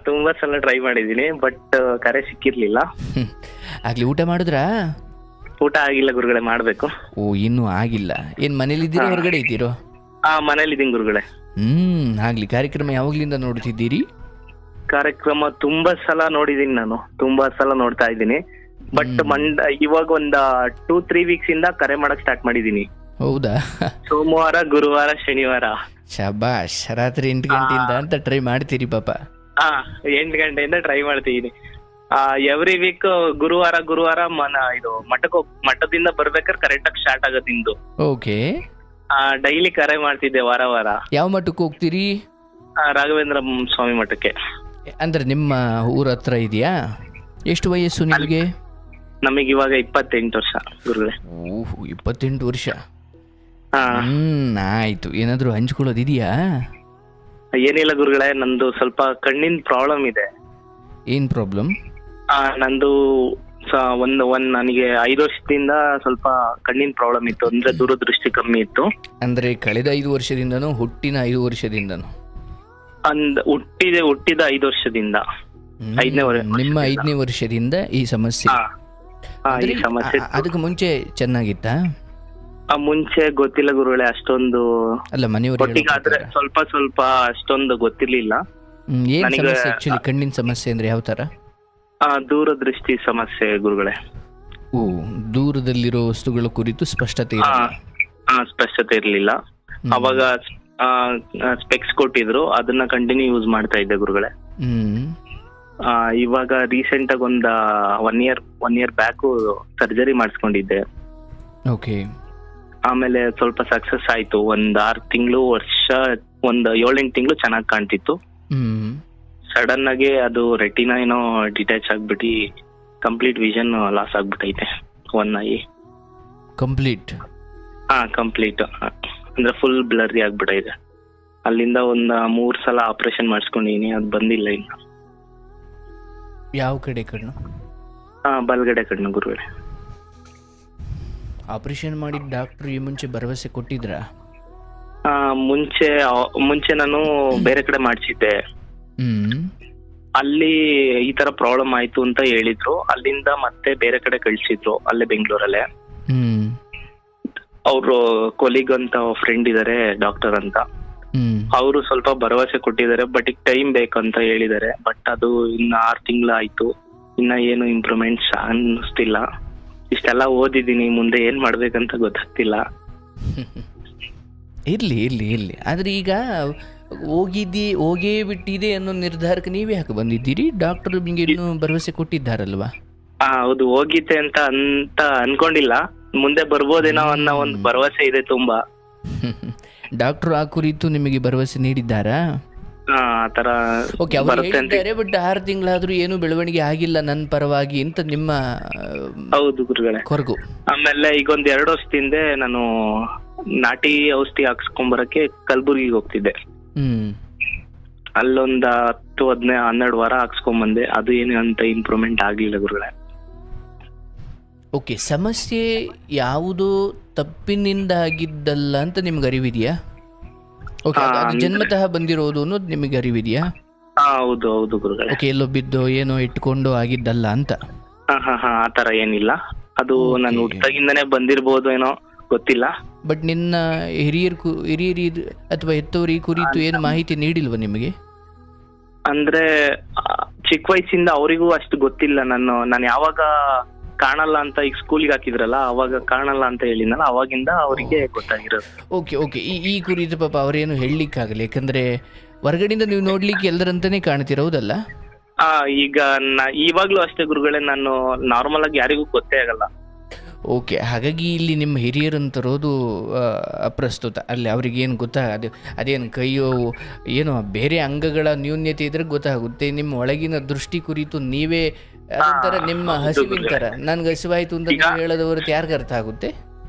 ತುಂಬಾ ಸಲ ಟ್ರೈ ಮಾಡಿದೀನಿ, ಬಟ್ ಕರೆ ಸಿಕ್ಕಿರ್ಲಿಲ್ಲ. ಆಗ್ಲಿ ಊಟ ಮಾಡಿದ್ರಾ? ಊಟ ಆಗಿಲ್ಲ ಗುರುಗಳೇ, ಮಾಡ್ಬೇಕು. ಓ, ಇನ್ನೂ ಆಗಿಲ್ಲ. ಏನು ಮನೇಲಿದ್ದೀರಾ ಹೊರಗಡೆ ಇದ್ದೀರೋ? ಮನೇಲಿ ಇದೀನಿ ಗುರುಗಳೇ. ಆಗ್ಲಿ. ಕಾರ್ಯಕ್ರಮ ಯಾವಾಗ್ಲಿಂದ ನೋಡ್ತಿದ್ದೀರಿ? ಕಾರ್ಯಕ್ರಮ ತುಂಬಾ ಸಲ ನೋಡಿದೀನಿ, ನಾನು ತುಂಬಾ ಸಲ ನೋಡ್ತಾ ಇದ್ದೀನಿ. ಬಟ್ ಇವಾಗ ಒಂದ 2-3 weeks ಇಂದ ಕರೆ ಮಾಡಕ್ ಸ್ಟಾರ್ಟ್ ಮಾಡಿದೀನಿ. ಹೌದಾ? ಸೋಮವಾರ, ಗುರುವಾರ, ಶನಿವಾರ. ಶಬಾಷ್. ರಾತ್ರಿ 8 ಗಂಟೆಯಿಂದ ಅಂತ ಟ್ರೈ ಮಾಡ್ತೀರಿ ಪಾಪ. 8 ಗಂಟೆಯಿಂದ ಟ್ರೈ ಮಾಡ್ತಿದೀನಿ. ಎವ್ರಿ ವೀಕ್ ಗುರುವಾರ ಇದು ಮಠದಿಂದ ಬರ್ಬೇಕಾದ್ರೆ ಕರೆಕ್ಟ್ ಆಗಿ ಸ್ಟಾರ್ಟ್ ಆಗುತ್ತೆ ನಿಂದು. ಓಕೆ. ಡೈಲಿ ಕರೆ ಮಾಡ್ತಿದ್ದೆ ವಾರ. ಯಾವ ಮಠಕ್ಕೆ ಹೋಗ್ತೀರಿ? ರಾಘವೇಂದ್ರ ಸ್ವಾಮಿ ಮಠಕ್ಕೆ. ಅಂದ್ರೆ ನಿಮ್ಮ ಊರ ಹತ್ರ ಇದೆಯಾ? ಎಷ್ಟು ವಯಸ್ಸು ನಿಮಗೆ? ನಮಗೆ ಇವಾಗ 28 ವರ್ಷ ಗುರುಗಳೇ. ಓಹ್, 28 ವರ್ಷ. ಆಯ್ತು. ಏನಾದ್ರು ಹಂಚ್ಕೊಳ್ಳೋದಿದೆಯಾ? ಏನಿಲ್ಲ ಗುರುಗಳೇ, ನಂದು ಸ್ವಲ್ಪ ಕಣ್ಣಿನ ಪ್ರಾಬ್ಲಮ್ ಇದೆ. ಏನ್ ಪ್ರಾಬ್ಲಮ್? ನಂದು ನನಗೆ 5 ವರ್ಷದಿಂದ ಸ್ವಲ್ಪ ಕಣ್ಣಿನ ಪ್ರಾಬ್ಲಮ್ ಇತ್ತು. ಅಂದ್ರೆ ದೂರದೃಷ್ಟಿ ಕಮ್ಮಿ ಇತ್ತು. ಅಂದ್ರೆ ಕಳೆದ 5 ವರ್ಷದಿಂದನೋ ಹುಟ್ಟಿನ 5 ವರ್ಷದಿಂದನೋ? ಹುಟ್ಟಿದ 5 ವರ್ಷದಿಂದ. ನಿಮ್ಮ 5ನೇ ವರ್ಷದಿಂದ ಈ ಸಮಸ್ಯೆ? ಅದಕ್ಕೆ ಮುಂಚೆ ಚೆನ್ನಾಗಿತ್ತಾ? ಮುಂಚೆ ಗೊತ್ತಿಲ್ಲ ಗುರುಗಳೇ, ಅಷ್ಟೊಂದು. ಅಲ್ಲ, ಮನೆಯವ್ರಿಗೆ ಸ್ವಲ್ಪ ಅಷ್ಟೊಂದು ಗೊತ್ತಿರ್ಲಿಲ್ಲ. ಏನ್ ಸಮಸ್ಯೆ ಆಕ್ಚುಲಿ? ಕಣ್ಣಿನ ಸಮಸ್ಯೆ ಅಂದ್ರೆ ಯಾವ ತರ? ದೂರದೃಷ್ಟಿ ಸಮಸ್ಯೆ ಗುರುಗಳೇ. ಓ, ದೂರದಲ್ಲಿರೋ ವಸ್ತುಗಳ ಕುರಿತು ಸ್ಪಷ್ಟತೆ ಇರಲಿಲ್ಲ. ಅವಾಗ ಸ್ಪೆಕ್ಸ್ ಕೊಟ್ಟಿದ್ರು, ಅದನ್ನ ಕಂಟಿನ್ಯೂ ಯೂಸ್ ಮಾಡ್ತಾ ಇದ್ದೆ ಗುರುಗಳೇ. ಇವಾಗ ರೀಸೆಂಟ್ ಆಗಿ ಒಂದು 1 year ಬ್ಯಾಕ್ ಸರ್ಜರಿ ಮಾಡಿಸ್ಕೊಂಡಿದ್ದೆ. ಓಕೆ. ಆಮೇಲೆ ಸ್ವಲ್ಪ ಸಕ್ಸಸ್ ಆಯ್ತು. 6 ತಿಂಗಳು, ಒಂದು 7-8 ತಿಂಗಳು ಚೆನ್ನಾಗಿ ಕಾಣ್ತಿತ್ತು. ಸಡನ್ ಆಗಿ ಅದು ರೆಟಿನಾ ಏನೋ ಡಿಟ್ಯಾಚ್ ಆಗ್ಬಿಟ್ಟು ಕಂಪ್ಲೀಟ್ ವಿಷನ್ ಲಾಸ್ ಆಗ್ಬಿಟ್ಟೈತೆ. 1 eye ಕಂಪ್ಲೀಟ್. ಕಂಪ್ಲೀಟ್ ಅಂದ್ರೆ ಫುಲ್ ಬ್ಲರಿ ಆಗ್ಬಿಟ್ಟೈತೆ. ಅಲ್ಲಿಂದ 3 ಸಲ ಆಪರೇಷನ್ ಮಾಡಿಸ್ಕೊಂಡಿದೀನಿ, ಅದು ಬಂದಿಲ್ಲ ಇನ್ನು. ಯಾವ ಕಡೆ ಕಣ್ಣು? ಬಲಗಡೆ ಕಣ್ಣು ಗುರುಗಳೇ. ಆಪರೇಷನ್ ಮಾಡಿದ ಡಾಕ್ಟರ್ ಈ ಮುಂಚೆ ಭರವಸೆ ಕೊಟ್ಟಿದ್ರಾ? ಮುಂಚೆ ನಾನು ಬೇರೆ ಕಡೆ ಮಾಡಿಸಿದ್ದೆ. ಅಲ್ಲಿ ಈ ತರ ಪ್ರಾಬ್ಲಮ್ ಆಯ್ತು ಅಂತ ಹೇಳಿದ್ರು. ಅಲ್ಲಿಂದ ಮತ್ತೆ ಬೇರೆ ಕಡೆ ಕಳ್ಸಿದ್ರು, ಅಲ್ಲೇ ಬೆಂಗಳೂರಲ್ಲೇ. ಅವರು ಕೊಲೀಗ್ ಅಂತ ಫ್ರೆಂಡ್ ಇದಾರೆ, ಡಾಕ್ಟರ್ ಅಂತ. ಅವರು ಸ್ವಲ್ಪ ಭರವಸೆ ಕೊಟ್ಟಿದ್ದಾರೆ, ಬಟ್ ಈಗ ಟೈಮ್ ಬೇಕಂತ ಹೇಳಿದ್ದಾರೆ. ಬಟ್ ಅದು ಇನ್ನ 6 ತಿಂಗಳು ಆಯ್ತು, ಇನ್ನ ಏನು ಇಂಪ್ರೂವ್ಮೆಂಟ್ಸ್ ಅನ್ನಿಸ್ತಿಲ್ಲ. ಇಷ್ಟೆಲ್ಲ ಓದಿದೀನಿ, ಮುಂದೆ ಏನ್ ಮಾಡ್ಬೇಕಂತ ಗೊತ್ತಾಗ್ತಿಲ್ಲ. ಇರ್ಲಿ. ಆದ್ರೆ ಈಗ ಹೋಗೇ ಬಿಟ್ಟಿದೆ ಅನ್ನೋ ನಿರ್ಧಾರಕ್ಕೆ ನೀವೇ ಯಾಕೆ ಬಂದಿದ್ದೀರಿ? ಡಾಕ್ಟರ್ ನಿಮಗೆ ಇನ್ನೂ ಭರವಸೆ ಕೊಟ್ಟಿದ್ದಾರಲ್ವಾ? ಹೌದು, ಹೋಗಿದ್ದೆ ಅಂತ ಅನ್ಕೊಂಡಿಲ್ಲ, ಮುಂದೆ ಬರ್ಬೋದೇನೋ ಅನ್ನೋ ಒಂದು ಭರವಸೆ ಇದೆ ತುಂಬಾ. ಡಾಕ್ಟರ್ ಆ ಕುರಿತು ನಿಮಗೆ ಭರವಸೆ ನೀಡಿದ್ದಾರಾ? ಆತರ ಹೇಳಿದ್ದಾರೆ. ಬಟ್ 6 ತಿಂಗಳಾದ್ರೂ ಏನು ಬೆಳವಣಿಗೆ ಆಗಿಲ್ಲ ನನ್ನ ಪರವಾಗಿ ಅಂತ ನಿಮ್ಮ ಹೌದು ಗುರುಗಳೇ ಕೊರಗು. ಆಮೇಲೆ ಈಗ 2 ವರ್ಷದಿಂದ ನಾನು ನಾಟಿ ಔಷಧಿ ಹಾಕ್ಸ್ಕೊಂಬರಕ್ಕೆ ಕಲಬುರ್ಗಿಗೆ ಹೋಗ್ತಿದ್ದೆ. ಅಲ್ಲೊಂದು 10-12 ವಾರ ಹಾಕ್ಸ್ಕೊಂಬಂದೆ. ಅದು ಏನು ಅಂತ ಇಂಪ್ರೂವ್ಮೆಂಟ್ ಆಗ್ಲಿಲ್ಲ ಗುರುಗಳೇ. ಓಕೆ. ಸಮಸ್ಯೆ ಯಾವುದೋ ತಪ್ಪಿನಿಂದ ಆಗಿದ್ದಲ್ಲ ಅಂತ ನಿಮ್ಗೆ ಅರಿವಿದೆಯಾ? ಓಕೆ. ಅದು ಜನ್ಮತಃ ಬಂದಿರೋದು ಅನ್ನೋದು ನಿಮಗೆ ಅರಿವಿದೆಯಾ? ಹೌದು ಗುರುಗಳೇ. ಓಕೆ. ಎಲ್ಲೋ ಬಿದ್ದೋ ಏನೋ ಇಟ್ಕೊಂಡು ಆಗಿದ್ದಲ್ಲ ಅಂತ? ಆತರ ಏನಿಲ್ಲ, ಅದು ನಾನು ಹುಟ್ಟಾಗಿಂದನೇ ಬಂದಿರ್ಬೋದು ಏನೋ, ಗೊತ್ತಿಲ್ಲ. ಬಟ್ ನಿನ್ನ ಹಿರಿಯರು ಅಥವಾ ಹೆತ್ತವರು ಈ ಕುರಿತು ಏನು ಮಾಹಿತಿ ನೀಡಿಲ್ವ ನಿಮಗೆ? ಅಂದ್ರೆ ಚಿಕ್ಕ ವಯಸ್ಸಿಂದ ಅವರಿಗೂ ಅಷ್ಟು ಗೊತ್ತಿಲ್ಲ. ನಾನು ಯಾವಾಗ ಕಾಣಲ್ಲ ಅಂತ ಈಗ ಸ್ಕೂಲ್ಗೆ ಹಾಕಿದ್ರಲ್ಲ, ಅವಾಗ ಕಾಣಲ್ಲ ಅಂತ ಹೇಳಿದ್ನಲ್ಲ, ಅವಾಗಿಂದ ಅವರಿಗೆ ಗೊತ್ತಾಗಿರೋದು. ಓಕೆ. ಈ ಕುರಿತು ಪಾಪ ಅವರೇನು ಹೇಳಲಿಕ್ಕಾಗಲ್ಲ, ಯಾಕಂದ್ರೆ ಹೊರಗಡೆಯಿಂದ ನೀವು ನೋಡ್ಲಿಕ್ಕೆ ಎಲ್ಲರಂತಾನೆ ಕಾಣ್ತಿರೋದಲ್ಲ. ಈಗ ಇವಾಗ್ಲೂ ಅಷ್ಟೇ ಗುರುಗಳೇ, ನಾನು ನಾರ್ಮಲ್ ಆಗಿ ಯಾರಿಗೂ ಗೊತ್ತೇ ಆಗಲ್ಲ. ಓಕೆ. ಹಾಗಾಗಿ ಇಲ್ಲಿ ನಿಮ್ಮ ಹಿರಿಯರಂತರೋದು ಅಪ್ರಸ್ತುತ. ಅಲ್ಲಿ ಅವ್ರಿಗೇನು ಅದೇನು ಕೈಯೋ ಏನೋ ಬೇರೆ ಅಂಗಗಳ ನ್ಯೂನ್ಯತೆ ಇದ್ರೆ ಗೊತ್ತಾಗುತ್ತೆ. ನಿಮ್ಮ ಒಳಗಿನ ದೃಷ್ಟಿ ಕುರಿತು ನೀವೇ ಅದೊಂಥರ ನಿಮ್ಮ ಹಸಿವಿನ ಥರ, ನನ್ಗೆ ಹಸಿವಾಯ್ತು ಅಂತ ನೀವು ಹೇಳೋದ ಹೊರತು ಯಾರಿಗೆ ಅರ್ಥ ಆಗುತ್ತೆ?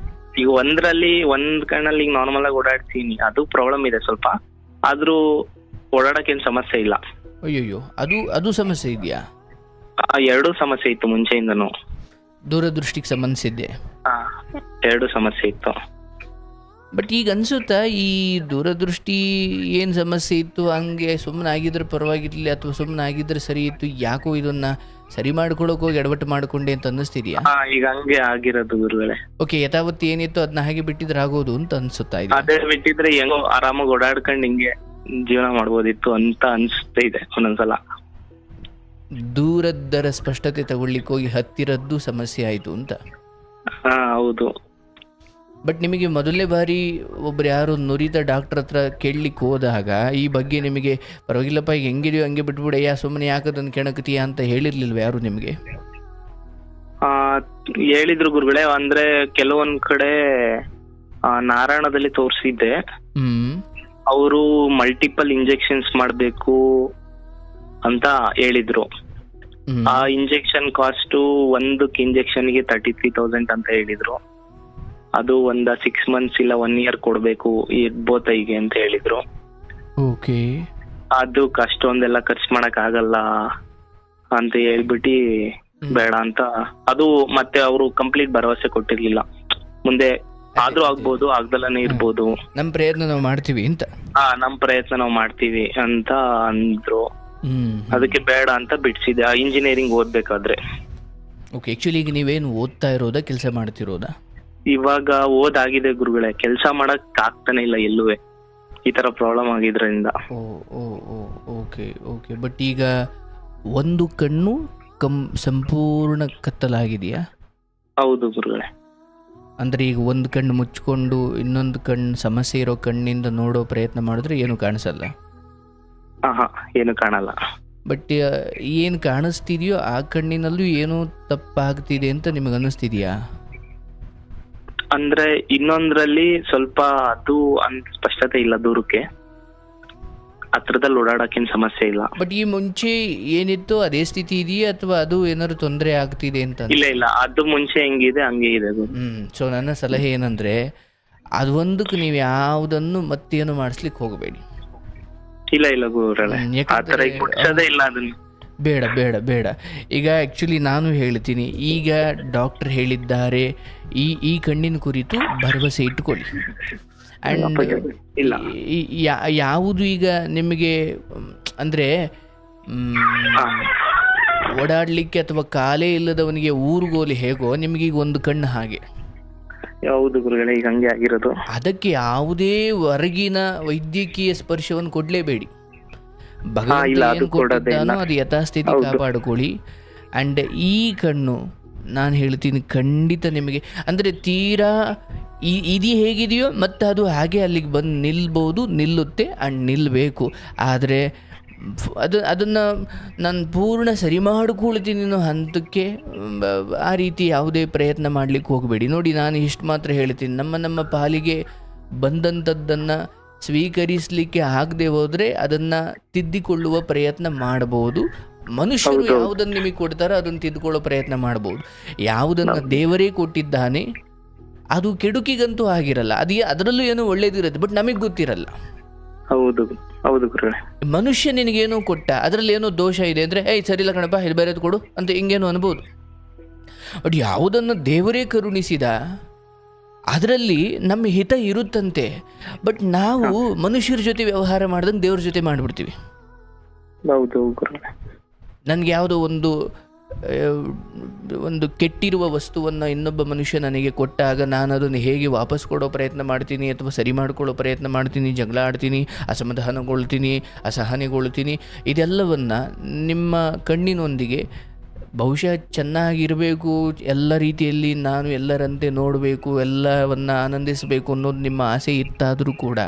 ಈಗ ಒಂದ್ ಕಣ್ಣಲ್ಲಿ ಈಗ ನಾರ್ಮಲ್ ಆಗಿ ಓಡಾಡ್ತೀನಿ, ಅದು ಪ್ರಾಬ್ಲಮ್ ಇದೆ ಸ್ವಲ್ಪ. ಆದ್ರೂ ಓಡಾಡಕ್ಕೇನು ಸಮಸ್ಯೆ ಇಲ್ಲ. ಅಯ್ಯೋ, ಅದು ಸಮಸ್ಯೆ ಇದೆಯಾ? 2 ಸಮಸ್ಯೆ ಇತ್ತು ಮುಂಚೆಯಿಂದನು. ದೂರದೃಷ್ಟಿಗೆ ಸಂಬಂಧಿಸಿದ್ದೆ? 2 ಸಮಸ್ಯೆ ಇತ್ತು. ಬಟ್ ಈಗ ಅನ್ಸುತ್ತಾ ಈ ದೂರದೃಷ್ಟಿ ಏನು ಸಮಸ್ಯೆ ಇತ್ತು ಹಂಗೆ ಸುಮ್ಮನೆ ಆಗಿದ್ರೆ ಪರವಾಗಿರಲಿ ಅಥವಾ ಸುಮ್ಮನೆ ಆಗಿದ್ರೆ ಸರಿ ಇತ್ತು, ಯಾಕೋ ಇದನ್ನ ಸರಿ ಮಾಡ್ಕೊಳಕ್ ಹೋಗಿ ಎಡವಟ್ಟು ಮಾಡ್ಕೊಂಡೆ ಅಂತ ಅನ್ನಿಸ್ತಿದ್ಯಾ? ಈಗ ಹಂಗೆ ಆಗಿರೋದು ಗುರುಗಳೇ. ಓಕೆ, ಯಥಾವತ್ತು ಏನಿತ್ತು ಅದನ್ನ ಹಾಗೆ ಬಿಟ್ಟಿದ್ರೆ ಆಗೋದು ಅಂತ ಅನ್ಸುತ್ತಾ ಇದೆ? ಅದೇ ಬಿಟ್ಟಿದ್ರೆ ಹೆಂಗೋ ಆರಾಮಾಗಿ ಓಡಾಡ್ಕೊಂಡು ಹಿಂಗೆ ಜೀವನ ಮಾಡ್ಬೋದಿತ್ತು ಅಂತ ಅನ್ಸ್ತಾ ಇದೆ ಒಂದೊಂದ್ಸಲ. ದೂರದ್ದರ ಸ್ಪಷ್ಟತೆ ತಗೊಳ್ಳಿಕ್ಕೆ ಹೋಗಿ ಹತ್ತಿರದ್ದು ಸಮಸ್ಯೆ ಆಯಿತು ಅಂತ. ಹೌದು. ಬಟ್ ನಿಮಗೆ ಮೊದಲನೇ ಬಾರಿ ಒಬ್ರು ಯಾರು ನುರಿತ ಡಾಕ್ಟರ್ ಹತ್ರ ಕೇಳಲಿಕ್ಕೆ ಹೋದಾಗ ಈ ಬಗ್ಗೆ ನಿಮಗೆ ಪರವಾಗಿಲ್ಲಪ್ಪ ಈಗ ಹೆಂಗಿದೆಯೋ ಹಂಗೆ ಬಿಟ್ಬಿಡಯ್ಯ ಸುಮ್ಮನೆ ಯಾಕದನ್ನು ಕೆಣಕತೀಯ ಅಂತ ಹೇಳಿರ್ಲಿಲ್ವ ಯಾರು ನಿಮಗೆ? ಹೇಳಿದ್ರು ಗುರುಗಳೇ. ಅಂದ್ರೆ ಕೆಲವೊಂದ್ ಕಡೆ ನಾರಾಯಣದಲ್ಲಿ ತೋರಿಸಿದ್ದೆ, ಅವರು ಮಲ್ಟಿಪಲ್ ಇಂಜೆಕ್ಷನ್ಸ್ ಮಾಡ್ಬೇಕು ಅಂತ ಹೇಳಿದ್ರು. ಆ ಇಂಜೆಕ್ಷನ್ ಕಾಸ್ಟ್ ಒಂದಕ್ಕೆ ಇಂಜೆಕ್ಷನ್ಗೆ 33,000 ಅಂತ ಹೇಳಿದ್ರು. ಅದು 6 months ಇಲ್ಲ 1 year ಕೊಡ್ಬೇಕು ಬೋತೈಗೆ ಅಂತ ಹೇಳಿದ್ರು. ಓಕೆ, ಅದು ಅಷ್ಟೊಂದೆಲ್ಲ ಖರ್ಚು ಮಾಡಕ್ ಆಗಲ್ಲ ಅಂತ ಹೇಳ್ಬಿಟ್ಟು ಬೇಡ ಅಂತ. ಅದು ಮತ್ತೆ ಅವರು ಕಂಪ್ಲೀಟ್ ಭರವಸೆ ಕೊಟ್ಟಿರ್ಲಿಲ್ಲ, ಮುಂದೆ ಆದ್ರೂ ಆಗ್ಬೋದು ಆಗ್ದಲ್ಲೇ ಇರ್ಬೋದು, ನಮ್ ಪ್ರಯತ್ನ ನಾವು ಮಾಡ್ತೀವಿ ಅಂತ. ನಮ್ ಪ್ರಯತ್ನ ನಾವು ಮಾಡ್ತೀವಿ ಅಂತ ಅಂದ್ರು. ಅದಕ್ಕೆ ಬೇಡ ಅಂತ ಬಿಡ್ಸಿದೆ. ಇಂಜಿನಿಯರಿಂಗ್ ಓದ್ಬೇಕಾದ್ರೆ. ಓಕೆ, ಆಕ್ಚುಲಿ ಈಗ ನೀವೇನು ಓದ್ತಾ ಇರೋದಾ ಕೆಲಸ ಮಾಡ್ತಿರೋದಾ? ಇವಾಗ ಓದಾಗಿದೆ ಗುರುಗಳೇ, ಕೆಲಸ ಮಾಡಕ್ ಆಗ್ತಾನೆ ಇಲ್ಲ ಎಲ್ಲೂ, ಈ ತರ ಪ್ರಾಬ್ಲಮ್ ಆಗಿದ್ರಿಂದ. Okay okay. ಬಟ್ ಈಗ ಒಂದು ಕಣ್ಣು ಸಂಪೂರ್ಣ ಕತ್ತಲಾಗಿದೆಯಾ? ಹೌದು ಗುರುಗಳೇ. ಅಂದ್ರೆ ಈಗ ಒಂದು ಕಣ್ಣು ಮುಚ್ಕೊಂಡು ಇನ್ನೊಂದು ಕಣ್ಣು ಸಮಸ್ಯೆ ಇರೋ ಕಣ್ಣಿಂದ ನೋಡೋ ಪ್ರಯತ್ನ ಮಾಡಿದ್ರೆ ಏನು ಕಾಣಿಸಲ್ಲ? ಏನು ಕಾಣಲ್ಲ. ಬಟ್ ಏನು ಕಾಣಿಸ್ತಿದೆಯೋ ಆ ಕಣ್ಣಿನಲ್ಲೂ ಏನೋ ತಪ್ಪಾಗ್ತಿದೆ ಅಂತ ನಿಮಗೆ ಅನ್ನಿಸ್ತಿದ್ಯಾ? ಅಂದ್ರೆ ಇನ್ನೊಂದ್ರಲ್ಲಿ ಸ್ವಲ್ಪ ಅದು ಸ್ಪಷ್ಟತೆ ಇಲ್ಲ, ದೂರಕ್ಕೆ ಹತ್ರದಲ್ಲಿ ಓಡಾಡಕ್ಕೇನ್ ಸಮಸ್ಯೆ ಇಲ್ಲ. ಬಟ್ ಈ ಮುಂಚೆ ಏನಿತ್ತು ಅದೇ ಸ್ಥಿತಿ ಇದೆಯಾ ಅಥವಾ ಅದು ಏನಾದ್ರು ತೊಂದರೆ ಆಗ್ತಿದೆ ಅಂತ? ಇಲ್ಲ, ಅದು ಮುಂಚೆ ಹೆಂಗಿದೆ ಹಂಗೆ ಇದೆ. ಸೊ ನನ್ನ ಸಲಹೆ ಏನಂದ್ರೆ ಅದೊಂದಕ್ಕೆ ನೀವು ಯಾವುದನ್ನು ಮತ್ತೇನು ಮಾಡಿಸ್ಲಿಕ್ಕೆ ಹೋಗಬೇಡಿ. ಇಲ್ಲ ಗುರುಗಳೇ, ಇಲ್ಲ ಅದನ್ನ. ಬೇಡ ಬೇಡ ಬೇಡ. ಈಗ ಆ್ಯಕ್ಚುಲಿ ನಾನು ಹೇಳ್ತೀನಿ, ಈಗ ಡಾಕ್ಟರ್ ಹೇಳಿದ್ದಾರೆ ಈ ಕಣ್ಣಿನ ಕುರಿತು ಭರವಸೆ ಇಟ್ಕೊಳ್ಳಿ. ಆ್ಯಂಡ್ ಯಾವುದು ಈಗ ನಿಮಗೆ ಅಂದರೆ ಓಡಾಡಲಿಕ್ಕೆ ಅಥವಾ ಕಾಲೇ ಇಲ್ಲದವನಿಗೆ ಊರುಗೋಲಿ ಹೇಗೋ ನಿಮಗೀಗ ಒಂದು ಕಣ್ಣು ಹಾಗೆ. ಯಾವುದು ಗುರುಗಳೇ, ಈಗ ಹಂಗೆ ಆಗಿರೋದು. ಅದಕ್ಕೆ ಯಾವುದೇ ಹೊರಗಿನ ವೈದ್ಯಕೀಯ ಸ್ಪರ್ಶವನ್ನು ಕೊಡಲೇಬೇಡಿ. ಭಗವಂತ ಏನು ಕೊಟ್ಟಿದ್ದಾನೋ ಅದು ಯಥಾಸ್ಥಿತಿ ಕಾಪಾಡಿಕೊಳ್ಳಿ. ಆ್ಯಂಡ್ ಈ ಕಣ್ಣು ನಾನು ಹೇಳ್ತೀನಿ ಖಂಡಿತ ನಿಮಗೆ ಅಂದರೆ ತೀರಾ ಇದು ಹೇಗಿದೆಯೋ ಮತ್ತು ಅದು ಹಾಗೆ ಅಲ್ಲಿಗೆ ಬಂದು ನಿಲ್ಬೋದು, ನಿಲ್ಲುತ್ತೆ ಆ್ಯಂಡ್ ನಿಲ್ಲಬೇಕು. ಆದರೆ ಅದನ್ನು ನಾನು ಪೂರ್ಣ ಸರಿ ಮಾಡಿಕೊಳ್ತೀನಿ ಅನ್ನೋ ಹಂತಕ್ಕೆ ಆ ರೀತಿ ಯಾವುದೇ ಪ್ರಯತ್ನ ಮಾಡಲಿಕ್ಕೆ ಹೋಗಬೇಡಿ. ನೋಡಿ, ನಾನು ಇಷ್ಟು ಮಾತ್ರ ಹೇಳ್ತೀನಿ, ನಮ್ಮ ಪಾಲಿಗೆ ಬಂದಂಥದ್ದನ್ನು ಸ್ವೀಕರಿಸಲಿಕ್ಕೆ ಆಗದೆ ಹೋದರೆ ಅದನ್ನು ತಿದ್ದಿಕೊಳ್ಳುವ ಪ್ರಯತ್ನ ಮಾಡಬಹುದು. ಮನುಷ್ಯರು ಯಾವುದನ್ನು ನಿಮಗೆ ಕೊಡ್ತಾರೋ ಅದನ್ನು ತಿದ್ದುಕೊಳ್ಳೋ ಪ್ರಯತ್ನ ಮಾಡ್ಬೋದು. ಯಾವುದನ್ನು ದೇವರೇ ಕೊಟ್ಟಿದ್ದಾನೆ ಅದು ಕೆಡುಕಿಗಂತೂ ಆಗಿರಲ್ಲ, ಅದರಲ್ಲೂ ಏನೋ ಒಳ್ಳೇದಿರುತ್ತೆ, ಬಟ್ ನಮಗೆ ಗೊತ್ತಿರಲ್ಲ. ಹೌದು ಹೌದು. ಮನುಷ್ಯ ನಿನಗೇನೋ ಕೊಟ್ಟ, ಅದರಲ್ಲಿ ಏನೋ ದೋಷ ಇದೆ ಅಂದರೆ ಸರಿ ಇಲ್ಲ ಕಣಪ್ಪ ಇದು ಬೇರೆದು ಕೊಡು ಅಂತ ಹಿಂಗೇನೋ ಅನ್ಬೋದು. ಬಟ್ ಯಾವುದನ್ನು ದೇವರೇ ಕರುಣಿಸಿದ ಅದರಲ್ಲಿ ನಮ್ಮ ಹಿತ ಇರುತ್ತಂತೆ. ಬಟ್ ನಾವು ಮನುಷ್ಯರ ಜೊತೆ ವ್ಯವಹಾರ ಮಾಡ್ದಂಗೆ ದೇವ್ರ ಜೊತೆ ಮಾಡಿಬಿಡ್ತೀವಿ. ನನಗೆ ಯಾವುದೋ ಒಂದು ಕೆಟ್ಟಿರುವ ವಸ್ತುವನ್ನು ಇನ್ನೊಬ್ಬ ಮನುಷ್ಯ ನನಗೆ ಕೊಟ್ಟಾಗ ನಾನು ಅದನ್ನು ಹೇಗೆ ವಾಪಸ್ ಕೊಡೋ ಪ್ರಯತ್ನ ಮಾಡ್ತೀನಿ ಅಥವಾ ಸರಿ ಮಾಡ್ಕೊಳ್ಳೋ ಪ್ರಯತ್ನ ಮಾಡ್ತೀನಿ, ಜಗಳ ಆಡ್ತೀನಿ, ಅಸಮಾಧಾನಗೊಳ್ತೀನಿ, ಅಸಹನೆಗೊಳ್ತೀನಿ. ಇದೆಲ್ಲವನ್ನು ನಿಮ್ಮ ಕಣ್ಣಿನೊಂದಿಗೆ ಬಹುಶಃ ಚೆನ್ನಾಗಿರಬೇಕು, ಎಲ್ಲ ರೀತಿಯಲ್ಲಿ ನಾನು ಎಲ್ಲರಂತೆ ನೋಡಬೇಕು, ಎಲ್ಲವನ್ನು ಆನಂದಿಸಬೇಕು ಅನ್ನೋದು ನಿಮ್ಮ ಆಸೆ ಇತ್ತಾದರೂ ಕೂಡ,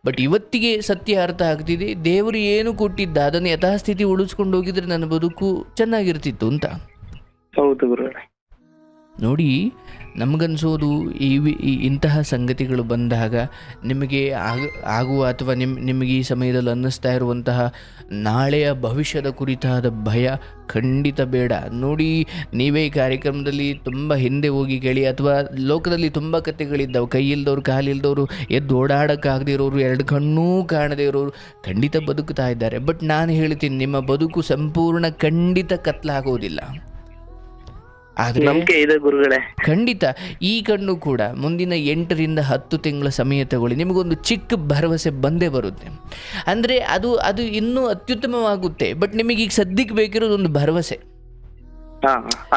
ಬಟ್ ಇವತ್ತಿಗೆ ಸತ್ಯ ಅರ್ಥ ಆಗ್ತಿದೆ, ದೇವರು ಏನು ಕೊಟ್ಟಿದ್ದ ಅದನ್ನು ಯಥಾಸ್ಥಿತಿ ಉಳಿಸ್ಕೊಂಡು ಹೋಗಿದ್ರೆ ನನ್ನ ಬದುಕು ಚೆನ್ನಾಗಿರ್ತಿತ್ತು ಅಂತ. ಹೌದು ಗುರುಗಳೇ. ನೋಡಿ, ನಮಗನ್ಸೋದು ಇಂತಹ ಸಂಗತಿಗಳು ಬಂದಾಗ ನಿಮಗೆ ಆಗುವ ಅಥವಾ ನಿಮಗೆ ಈ ಸಮಯದಲ್ಲಿ ಅನ್ನಿಸ್ತಾ ಇರುವಂತಹ ನಾಳೆಯ ಭವಿಷ್ಯದ ಕುರಿತಾದ ಭಯ ಖಂಡಿತ ಬೇಡ. ನೋಡಿ, ನೀವೇ ಈ ಕಾರ್ಯಕ್ರಮದಲ್ಲಿ ತುಂಬ ಹಿಂದೆ ಹೋಗಿ ಕೇಳಿ, ಅಥವಾ ಲೋಕದಲ್ಲಿ ತುಂಬ ಕಥೆಗಳಿದ್ದಾವೆ. ಕೈ ಇಲ್ದವ್ರು, ಕಾಲಿಲ್ದವರು, ಎದ್ದು ಓಡಾಡೋಕ್ಕಾಗದೇ ಇರೋರು, 2 ಕಣ್ಣೂ ಕಾಣದೇ ಇರೋರು ಖಂಡಿತ ಬದುಕ್ತಾ ಇದ್ದಾರೆ. ಬಟ್ ನಾನು ಹೇಳ್ತೀನಿ, ನಿಮ್ಮ ಬದುಕು ಸಂಪೂರ್ಣ ಖಂಡಿತ ಕತ್ಲಾಗೋದಿಲ್ಲ. ಆದರೆ ನಂಬಿಕೆ ಇದೆ ಗುರುಗಳೇ. ಖಂಡಿತ ಈ ಕಣ್ಣು ಕೂಡ ಮುಂದಿನ 8 ರಿಂದ 10 ತಿಂಗಳ ಸಮಯ ತಗೊಳ್ಳಿ, ನಿಮಗೊಂದು ಚಿಕ್ಕ ಭರವಸೆ ಬಂದೇ ಬರುತ್ತೆ. ಅಂದರೆ ಅದು ಇನ್ನೂ ಅತ್ಯುತ್ತಮವಾಗುತ್ತೆ. ಬಟ್ ನಿಮಗೆ ಈಗ ಸದ್ಯಕ್ಕೆ ಬೇಕಿರೋದು ಒಂದು ಭರವಸೆ.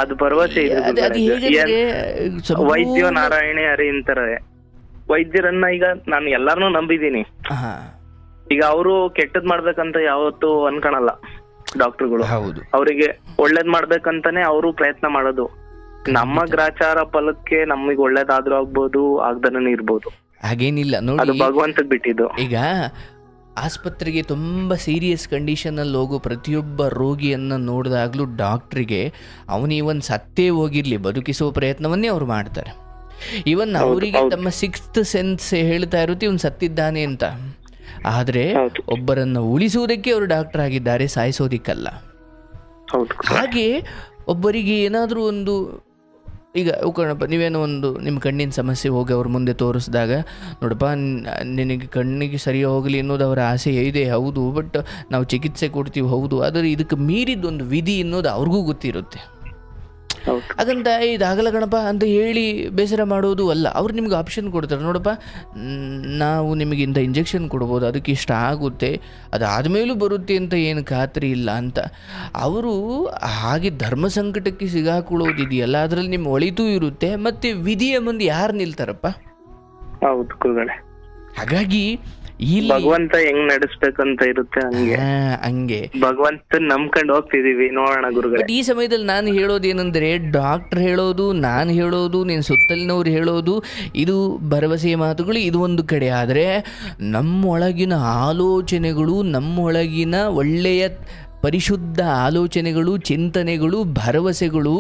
ಅದು ಭರವಸೆ ಇದೆ ಅದು ಹೇಗೆ ವೈದ್ಯ ನಾರಾಯಣೆ ಹರಿ ಅಂತಾರೆ. ವೈದ್ಯರನ್ನ ಈಗ ನಾನು ಎಲ್ಲಾರನ್ನೂ ನಂಬಿದೀನಿ. ಈಗ ಅವರು ಕೆಟ್ಟದ್ ಮಾಡ್ಬೇಕಂತ ಯಾವತ್ತೂ ಅನ್ಕೊಳಲ್ಲ ಡಾಕ್ಟರ್ಗಳು. ಹೌದು, ಅವರಿಗೆ ಒಳ್ಳೇದ್ ಮಾಡ್ಬೇಕಂತಾನೆ ಅವರು ಪ್ರಯತ್ನ ಮಾಡೋದು. ನಮ್ಮ ಗ್ರಾಚಾರ ಫಲಕ್ಕೆ ನಮಗ್ ಒಳ್ಳೇದಾದ್ರೂ ಆಗ್ಬೋದು, ಆಗ್ದನೇ ಇರ್ಬೋದು. ಹಾಗೇನಿಲ್ಲ ನೋಡಿ, ಅದು ಭಗವಂತಗ್ ಬಿಟ್ಟಿದ್ದು. ಈಗ ಆಸ್ಪತ್ರೆಗೆ ತುಂಬ ಸೀರಿಯಸ್ ಕಂಡೀಷನಲ್ಲಿ ಹೋಗೋ ಪ್ರತಿಯೊಬ್ಬ ರೋಗಿಯನ್ನು ನೋಡಿದಾಗಲೂ ಡಾಕ್ಟ್ರಿಗೆ ಅವನು ಸತ್ತೇ ಹೋಗಿರಲಿ ಬದುಕಿಸುವ ಪ್ರಯತ್ನವನ್ನೇ ಅವ್ರು ಮಾಡ್ತಾರೆ. ಇವನ್ ಅವರಿಗೆ ತಮ್ಮ 6th ಸೆನ್ಸ್ ಹೇಳ್ತಾ ಇರುತ್ತೆ ಇವನು ಸತ್ತಿದ್ದಾನೆ ಅಂತ. ಆದರೆ ಒಬ್ಬರನ್ನು ಉಳಿಸುವುದಕ್ಕೆ ಅವರು ಡಾಕ್ಟರ್ ಆಗಿದ್ದಾರೆ, ಸಾಯಿಸೋದಿಕ್ಕಲ್ಲ. ಹಾಗೆ ಒಬ್ಬರಿಗೆ ಏನಾದರೂ ಒಂದು, ಈಗ ನೀವೇನೋ ಒಂದು ನಿಮ್ಮ ಕಣ್ಣಿನ ಸಮಸ್ಯೆ ಹೋಗಿ ಅವ್ರ ಮುಂದೆ ತೋರಿಸಿದಾಗ, ನೋಡಪ್ಪ ನಿನಗೆ ಕಣ್ಣಿಗೆ ಸರಿ ಹೋಗಲಿ ಅನ್ನೋದು ಅವರ ಆಸೆ ಇದೆ, ಹೌದು, ಬಟ್ ನಾವು ಚಿಕಿತ್ಸೆ ಕೊಡ್ತೀವಿ, ಹೌದು, ಆದರೆ ಇದಕ್ಕೆ ಮೀರಿದೊಂದು ವಿಧಿ ಅನ್ನೋದು ಅವ್ರಿಗೂ ಗೊತ್ತಿರುತ್ತೆ. ಹಾಗಂತ ಇದಾಗಲ್ಲ ಗಣಪ ಅಂತ ಹೇಳಿ ಬೇಸರ ಮಾಡೋದು ಅಲ್ಲ. ಅವ್ರು ನಿಮ್ಗೆ ಆಪ್ಷನ್ ಕೊಡ್ತಾರೆ, ನೋಡಪ್ಪ ನಾವು ನಿಮಗೆ ಇಂಥ ಇಂಜೆಕ್ಷನ್ ಕೊಡ್ಬೋದು, ಅದಕ್ಕೆ ಇಷ್ಟ ಆಗುತ್ತೆ, ಅದಾದಮೇಲೂ ಬರುತ್ತೆ ಅಂತ ಏನು ಖಾತ್ರಿ ಇಲ್ಲ ಅಂತ. ಅವರು ಹಾಗೆ ಧರ್ಮ ಸಂಕಟಕ್ಕೆ ಸಿಗಾಕೊಳ್ಳೋದಿದೆಯಲ್ಲ, ಅದರಲ್ಲಿ ನಿಮ್ಮ ಒಳಿತೂ ಇರುತ್ತೆ, ಮತ್ತು ವಿಧಿಯ ಮುಂದೆ ಯಾರು ನಿಲ್ತಾರಪ್ಪ? ಹೌದು. ಹಾಗಾಗಿ ಭಗವಂತ ಹೆಂಗ್ ನಡೆಸ್ಬೇಕಂತ ಇರುತ್ತೆ, ಹಂಗೆ ಭಗವಂತ ನಂಬ್ಕೊಂಡು ಹೋಗ್ತಿದೀವಿ, ನೋಡೋಣ ಗುರುಗಳೇ. ಈ ಸಮಯದಲ್ಲಿ ನಾನು ಹೇಳೋದೇನೆಂದರೆ, ಡಾಕ್ಟರ್ ಹೇಳೋದು, ನಾನು ಹೇಳೋದು, ನಿನ್ನ ಸುತ್ತಲಿನವ್ರು ಹೇಳೋದು, ಇದು ಭರವಸೆಯ ಮಾತುಗಳು, ಇದು ಒಂದು ಕಡೆ. ಆದರೆ ನಮ್ಮೊಳಗಿನ ಆಲೋಚನೆಗಳು, ನಮ್ಮೊಳಗಿನ ಒಳ್ಳೆಯ ಪರಿಶುದ್ಧ ಆಲೋಚನೆಗಳು, ಚಿಂತನೆಗಳು, ಭರವಸೆಗಳು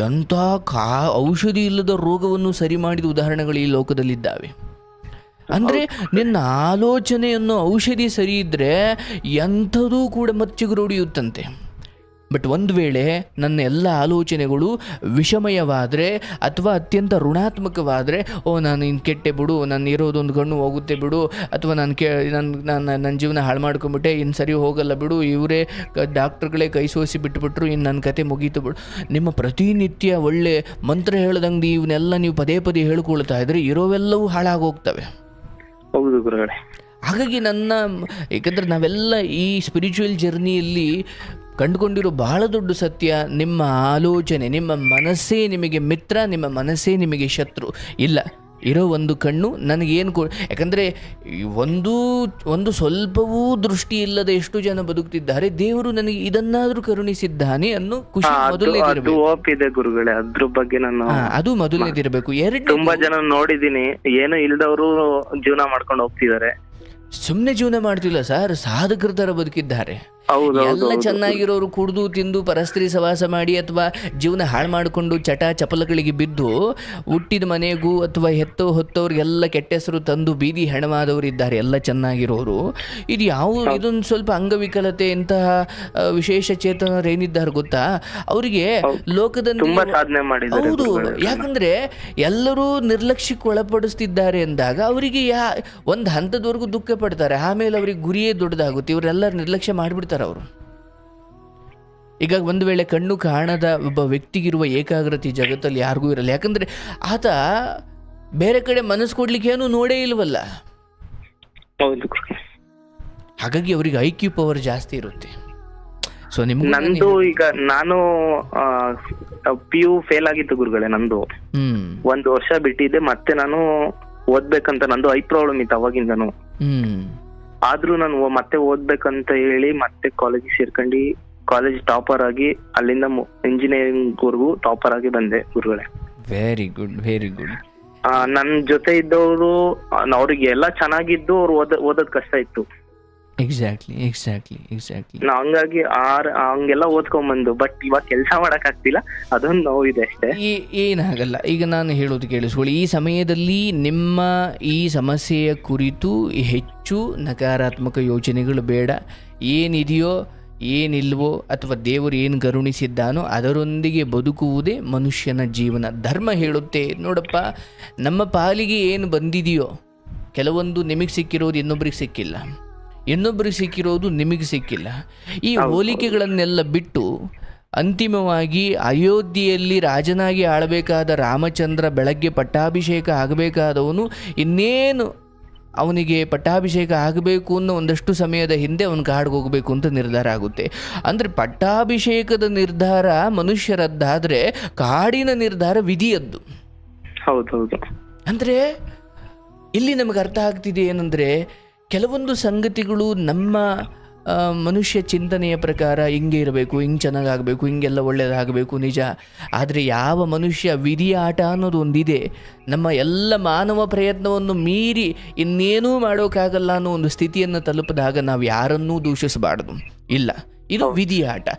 ಎಂಥ ಔಷಧಿ ಇಲ್ಲದ ರೋಗವನ್ನು ಸರಿ ಮಾಡಿದ ಉದಾಹರಣೆಗಳು ಈ ಲೋಕದಲ್ಲಿದ್ದಾವೆ. ಅಂದರೆ ನಿನ್ನ ಆಲೋಚನೆಯನ್ನು ಔಷಧಿ ಸರಿ ಇದ್ದರೆ ಎಂಥದೂ ಕೂಡ ಮಚ್ಚಿಗುರೊಡೆಯುತ್ತಂತೆ. ಬಟ್ ಒಂದು ವೇಳೆ ನನ್ನ ಎಲ್ಲ ಆಲೋಚನೆಗಳು ವಿಷಮಯವಾದರೆ ಅಥವಾ ಅತ್ಯಂತ ಋಣಾತ್ಮಕವಾದರೆ, ನಾನು ಇನ್ನು ಕೆಟ್ಟೆ ಬಿಡು, ನಾನು ಇರೋದೊಂದು ಕಣ್ಣು ಹೋಗುತ್ತೆ ಬಿಡು, ಅಥವಾ ನನ್ನ ಜೀವನ ಹಾಳು ಮಾಡ್ಕೊಂಬಿಟ್ಟೆ, ಇನ್ನು ಸರಿ ಹೋಗಲ್ಲ ಬಿಡು, ಇವರೇ ಡಾಕ್ಟ್ರುಗಳೇ ಕೈ ಸೋಸಿ ಬಿಟ್ಟುಬಿಟ್ರು, ಇನ್ನು ನನ್ನ ಕತೆ ಮುಗೀತು ಬಿಡು. ನಿಮ್ಮ ಪ್ರತಿನಿತ್ಯ ಒಳ್ಳೆ ಮಂತ್ರ ಹೇಳ್ದಂಗೆ ಇವನ್ನೆಲ್ಲ ನೀವು ಪದೇ ಪದೇ ಹೇಳ್ಕೊಳ್ತಾ ಇದ್ರೆ ಇರೋವೆಲ್ಲವೂ ಹಾಳಾಗೋಗ್ತವೆ. ಹೌದು ಗುರುಗಳೇ. ಹಾಗಾಗಿ ಏಕೆಂದರೆ ನಾವೆಲ್ಲ ಈ ಸ್ಪಿರಿಚುವಲ್ ಜರ್ನಿಯಲ್ಲಿ ಕಂಡುಕೊಂಡಿರೋ ಬಹಳ ದೊಡ್ಡ ಸತ್ಯ, ನಿಮ್ಮ ಆಲೋಚನೆ, ನಿಮ್ಮ ಮನಸ್ಸೇ ನಿಮಗೆ ಮಿತ್ರ, ನಿಮ್ಮ ಮನಸ್ಸೇ ನಿಮಗೆ ಶತ್ರು. ಇಲ್ಲ, ಇರೋ ಒಂದು ಕಣ್ಣು ನನಗೇನು ಯಾಕಂದರೆ ಒಂದು ಸ್ವಲ್ಪವೂ ದೃಷ್ಟಿ ಇಲ್ಲದೆ ಎಷ್ಟು ಜನ ಬದುಕ್ತಿದ್ದಾರೆ, ದೇವರು ನನಗೆ ಇದನ್ನಾದರೂ ಕರುಣಿಸಿದ್ದಾನೆ ಅನ್ನೋ ಖುಷಿ ಗುರುಗಳೇ. ಅದ್ರ ಬಗ್ಗೆ ಅದು ಮೊದಲನೇದಿರಬೇಕು. ತುಂಬಾ ಜನ ನೋಡಿದೀನಿ, ಏನು ಇಲ್ದವರು ಜೀವನ ಮಾಡ್ಕೊಂಡು ಹೋಗ್ತಿದ್ದಾರೆ. ಸುಮ್ಮನೆ ಜೀವನ ಮಾಡ್ತಿಲ್ಲ ಸರ್, ಸಾಧಕರ ಥರ ಬದುಕಿದ್ದಾರೆ. ಎಲ್ಲ ಚೆನ್ನಾಗಿರೋರು ಕುಡಿದು ತಿಂದು ಪರಸ್ತ್ರೀ ಸವಾಸ ಮಾಡಿ ಅಥವಾ ಜೀವನ ಹಾಳು ಮಾಡಿಕೊಂಡು ಚಟ ಚಪಲಗಳಿಗೆ ಬಿದ್ದು ಹುಟ್ಟಿದ ಮನೆಗೂ ಅಥವಾ ಹೊತ್ತವ್ರಿಗೆಲ್ಲ ಕೆಟ್ಟ ಹೆಸರು ತಂದು ಬೀದಿ ಹೆಣವಾದವರು ಇದ್ದಾರೆ, ಎಲ್ಲ ಚೆನ್ನಾಗಿರೋರು. ಇದೊಂದು ಸ್ವಲ್ಪ ಅಂಗವಿಕಲತೆ ಇಂತಹ ವಿಶೇಷ ಚೇತನರೇನಿದ್ದಾರೆ ಗೊತ್ತಾ, ಅವರಿಗೆ ಲೋಕದಲ್ಲಿ ಹೌದು, ಯಾಕಂದ್ರೆ ಎಲ್ಲರೂ ನಿರ್ಲಕ್ಷ್ಯಕ್ಕೆ ಒಳಪಡಿಸ್ತಿದ್ದಾರೆ ಅಂದಾಗ ಅವರಿಗೆ ಒಂದು ಹಂತದವರೆಗೂ ದುಃಖ ಪಡ್ತಾರೆ, ಆಮೇಲೆ ಅವ್ರಿಗೆ ಗುರಿಯೇ ದೊಡ್ಡದಾಗುತ್ತೆ, ಇವರೆಲ್ಲ ನಿರ್ಲಕ್ಷ್ಯ ಮಾಡಿಬಿಡ್ತಾರೆ ಅವರು. ಈಗ ಒಂದು ವೇಳೆ ಕಣ್ಣು ಕಾಣದ ಒಬ್ಬ ವ್ಯಕ್ತಿಗಿರುವ ಏಕಾಗ್ರತೆ ಜಗತ್ತಲ್ಲಿ ಯಾರಿಗೂ ಇರಲ್ಲ, ಯಾಕಂದ್ರೆ ಆತ ಬೇರೆ ಕಡೆ ಮನಸ್ಸು ಕೊಡ್ಲಿಕ್ಕೆ ಏನು ನೋಡೇ ಇಲ್ವಲ್ಲ. ಹಾಗಾಗಿ ಅವರಿಗೆ IQ ಪವರ್ ಜಾಸ್ತಿ ಇರುತ್ತೆ. ಸೊ ನಂದು ಈಗ ನಾನು PU ಫೇಲ್ ಆಗಿತ್ತು ಗುರುಗಳೇ, ನಂದು 1 ವರ್ಷ ಬಿಟ್ಟಿದ್ದೆ, ಮತ್ತೆ ನಾನು ಓದ್ಬೇಕಂತ, ನಂದು ಐ ಪ್ರಾಬ್ಲಮ್ ಇತ್ತು ಅವಾಗಿಂದನು. ಆದ್ರೂ ನಾನು ಮತ್ತೆ ಓದ್ಬೇಕಂತ ಹೇಳಿ ಮತ್ತೆ ಕಾಲೇಜಿಗೆ ಸೇರ್ಕೊಂಡು ಕಾಲೇಜ್ ಟಾಪರ್ ಆಗಿ ಅಲ್ಲಿಂದ ಇಂಜಿನಿಯರಿಂಗ್ ವರ್ಗೂ ಟಾಪರ್ ಆಗಿ ಬಂದೆ ಗುರುಗಳೇ. Very good, very good. ನನ್ ಜೊತೆ ಇದ್ದವರು ಅವ್ರಿಗೆ ಎಲ್ಲ ಚೆನ್ನಾಗಿದ್ದು ಅವ್ರು ಓದೋದ್ ಕಷ್ಟ ಇತ್ತು. ಎಕ್ಸಾಕ್ಟ್ಲಿ. ಹಂಗಾಗಿ ಹಂಗೆಲ್ಲ ಓದ್ಕೊಂಡ್ಬಂದು, ಬಟ್ ಇವಾಗ ಕೆಲಸ ಮಾಡಕ್ ಆಗ್ತಿಲ್ಲ, ಅದೊಂದು ನೋವಿದೆ ಅಷ್ಟೇ. ಏನಾಗಲ್ಲ, ಈಗ ನಾನು ಹೇಳೋದು ಕೇಳಿಸ್ಕೊಳ್ಳಿ. ಈ ಸಮಯದಲ್ಲಿ ನಿಮ್ಮ ಈ ಸಮಸ್ಯೆಯ ಕುರಿತು ಹೆಚ್ಚು ನಕಾರಾತ್ಮಕ ಯೋಚನೆಗಳು ಬೇಡ. ಏನಿದೆಯೋ ಏನಿಲ್ವೋ ಅಥವಾ ದೇವರು ಏನು ಕರುಣಿಸಿದ್ದಾನೋ ಅದರೊಂದಿಗೆ ಬದುಕುವುದೇ ಮನುಷ್ಯನ ಜೀವನ. ಧರ್ಮ ಹೇಳುತ್ತೆ, ನೋಡಪ್ಪ, ನಮ್ಮ ಪಾಲಿಗೆ ಏನು ಬಂದಿದೆಯೋ ಕೆಲವೊಂದು ನಿಮಗೆ ಸಿಕ್ಕಿರೋದು ಇನ್ನೊಬ್ರಿಗೆ ಸಿಕ್ಕಿಲ್ಲ, ಇನ್ನೊಬ್ಬರಿಗೆ ಸಿಕ್ಕಿರೋದು ನಿಮಗೆ ಸಿಕ್ಕಿಲ್ಲ. ಈ ಹೋಲಿಕೆಗಳನ್ನೆಲ್ಲ ಬಿಟ್ಟು ಅಂತಿಮವಾಗಿ ಅಯೋಧ್ಯೆಯಲ್ಲಿ ರಾಜನಾಗಿ ಆಳಬೇಕಾದ ರಾಮಚಂದ್ರ ಬೆಳಗ್ಗೆ ಪಟ್ಟಾಭಿಷೇಕ ಆಗಬೇಕಾದವನು ಇನ್ನೇನು ಅವನಿಗೆ ಪಟ್ಟಾಭಿಷೇಕ ಆಗಬೇಕು ಅನ್ನೋ ಒಂದಷ್ಟು ಸಮಯದ ಹಿಂದೆ ಅವನು ಕಾಡಿಗೆ ಹೋಗಬೇಕು ಅಂತ ನಿರ್ಧಾರ ಆಗುತ್ತೆ. ಅಂದರೆ ಪಟ್ಟಾಭಿಷೇಕದ ನಿರ್ಧಾರ ಮನುಷ್ಯರದ್ದಾದರೆ ಕಾಡಿನ ನಿರ್ಧಾರ ವಿಧಿಯದ್ದು. ಹೌದೌದು. ಅಂದರೆ ಇಲ್ಲಿ ನಮಗೆ ಅರ್ಥ ಆಗ್ತಿದೆ ಏನಂದರೆ, ಕೆಲವೊಂದು ಸಂಗತಿಗಳು ನಮ್ಮ ಮನುಷ್ಯ ಚಿಂತನೆಯ ಪ್ರಕಾರ ಹಿಂಗೆ ಇರಬೇಕು, ಹಿಂಗೆ ಚೆನ್ನಾಗಾಗಬೇಕು, ಹಿಂಗೆಲ್ಲ ಒಳ್ಳೆಯದಾಗಬೇಕು, ನಿಜ. ಆದರೆ ಯಾವ ಮನುಷ್ಯ ವಿಧಿಯ ಆಟ ಅನ್ನೋದು ಒಂದಿದೆ, ನಮ್ಮ ಎಲ್ಲ ಮಾನವ ಪ್ರಯತ್ನವನ್ನು ಮೀರಿ ಇನ್ನೇನೂ ಮಾಡೋಕ್ಕಾಗಲ್ಲ ಅನ್ನೋ ಒಂದು ಸ್ಥಿತಿಯನ್ನು ತಲುಪಿದಾಗ ನಾವು ಯಾರನ್ನೂ ದೂಷಿಸಬಾರ್ದು. ಇಲ್ಲ, ಇದು ವಿಧಿಯ ಆಟ.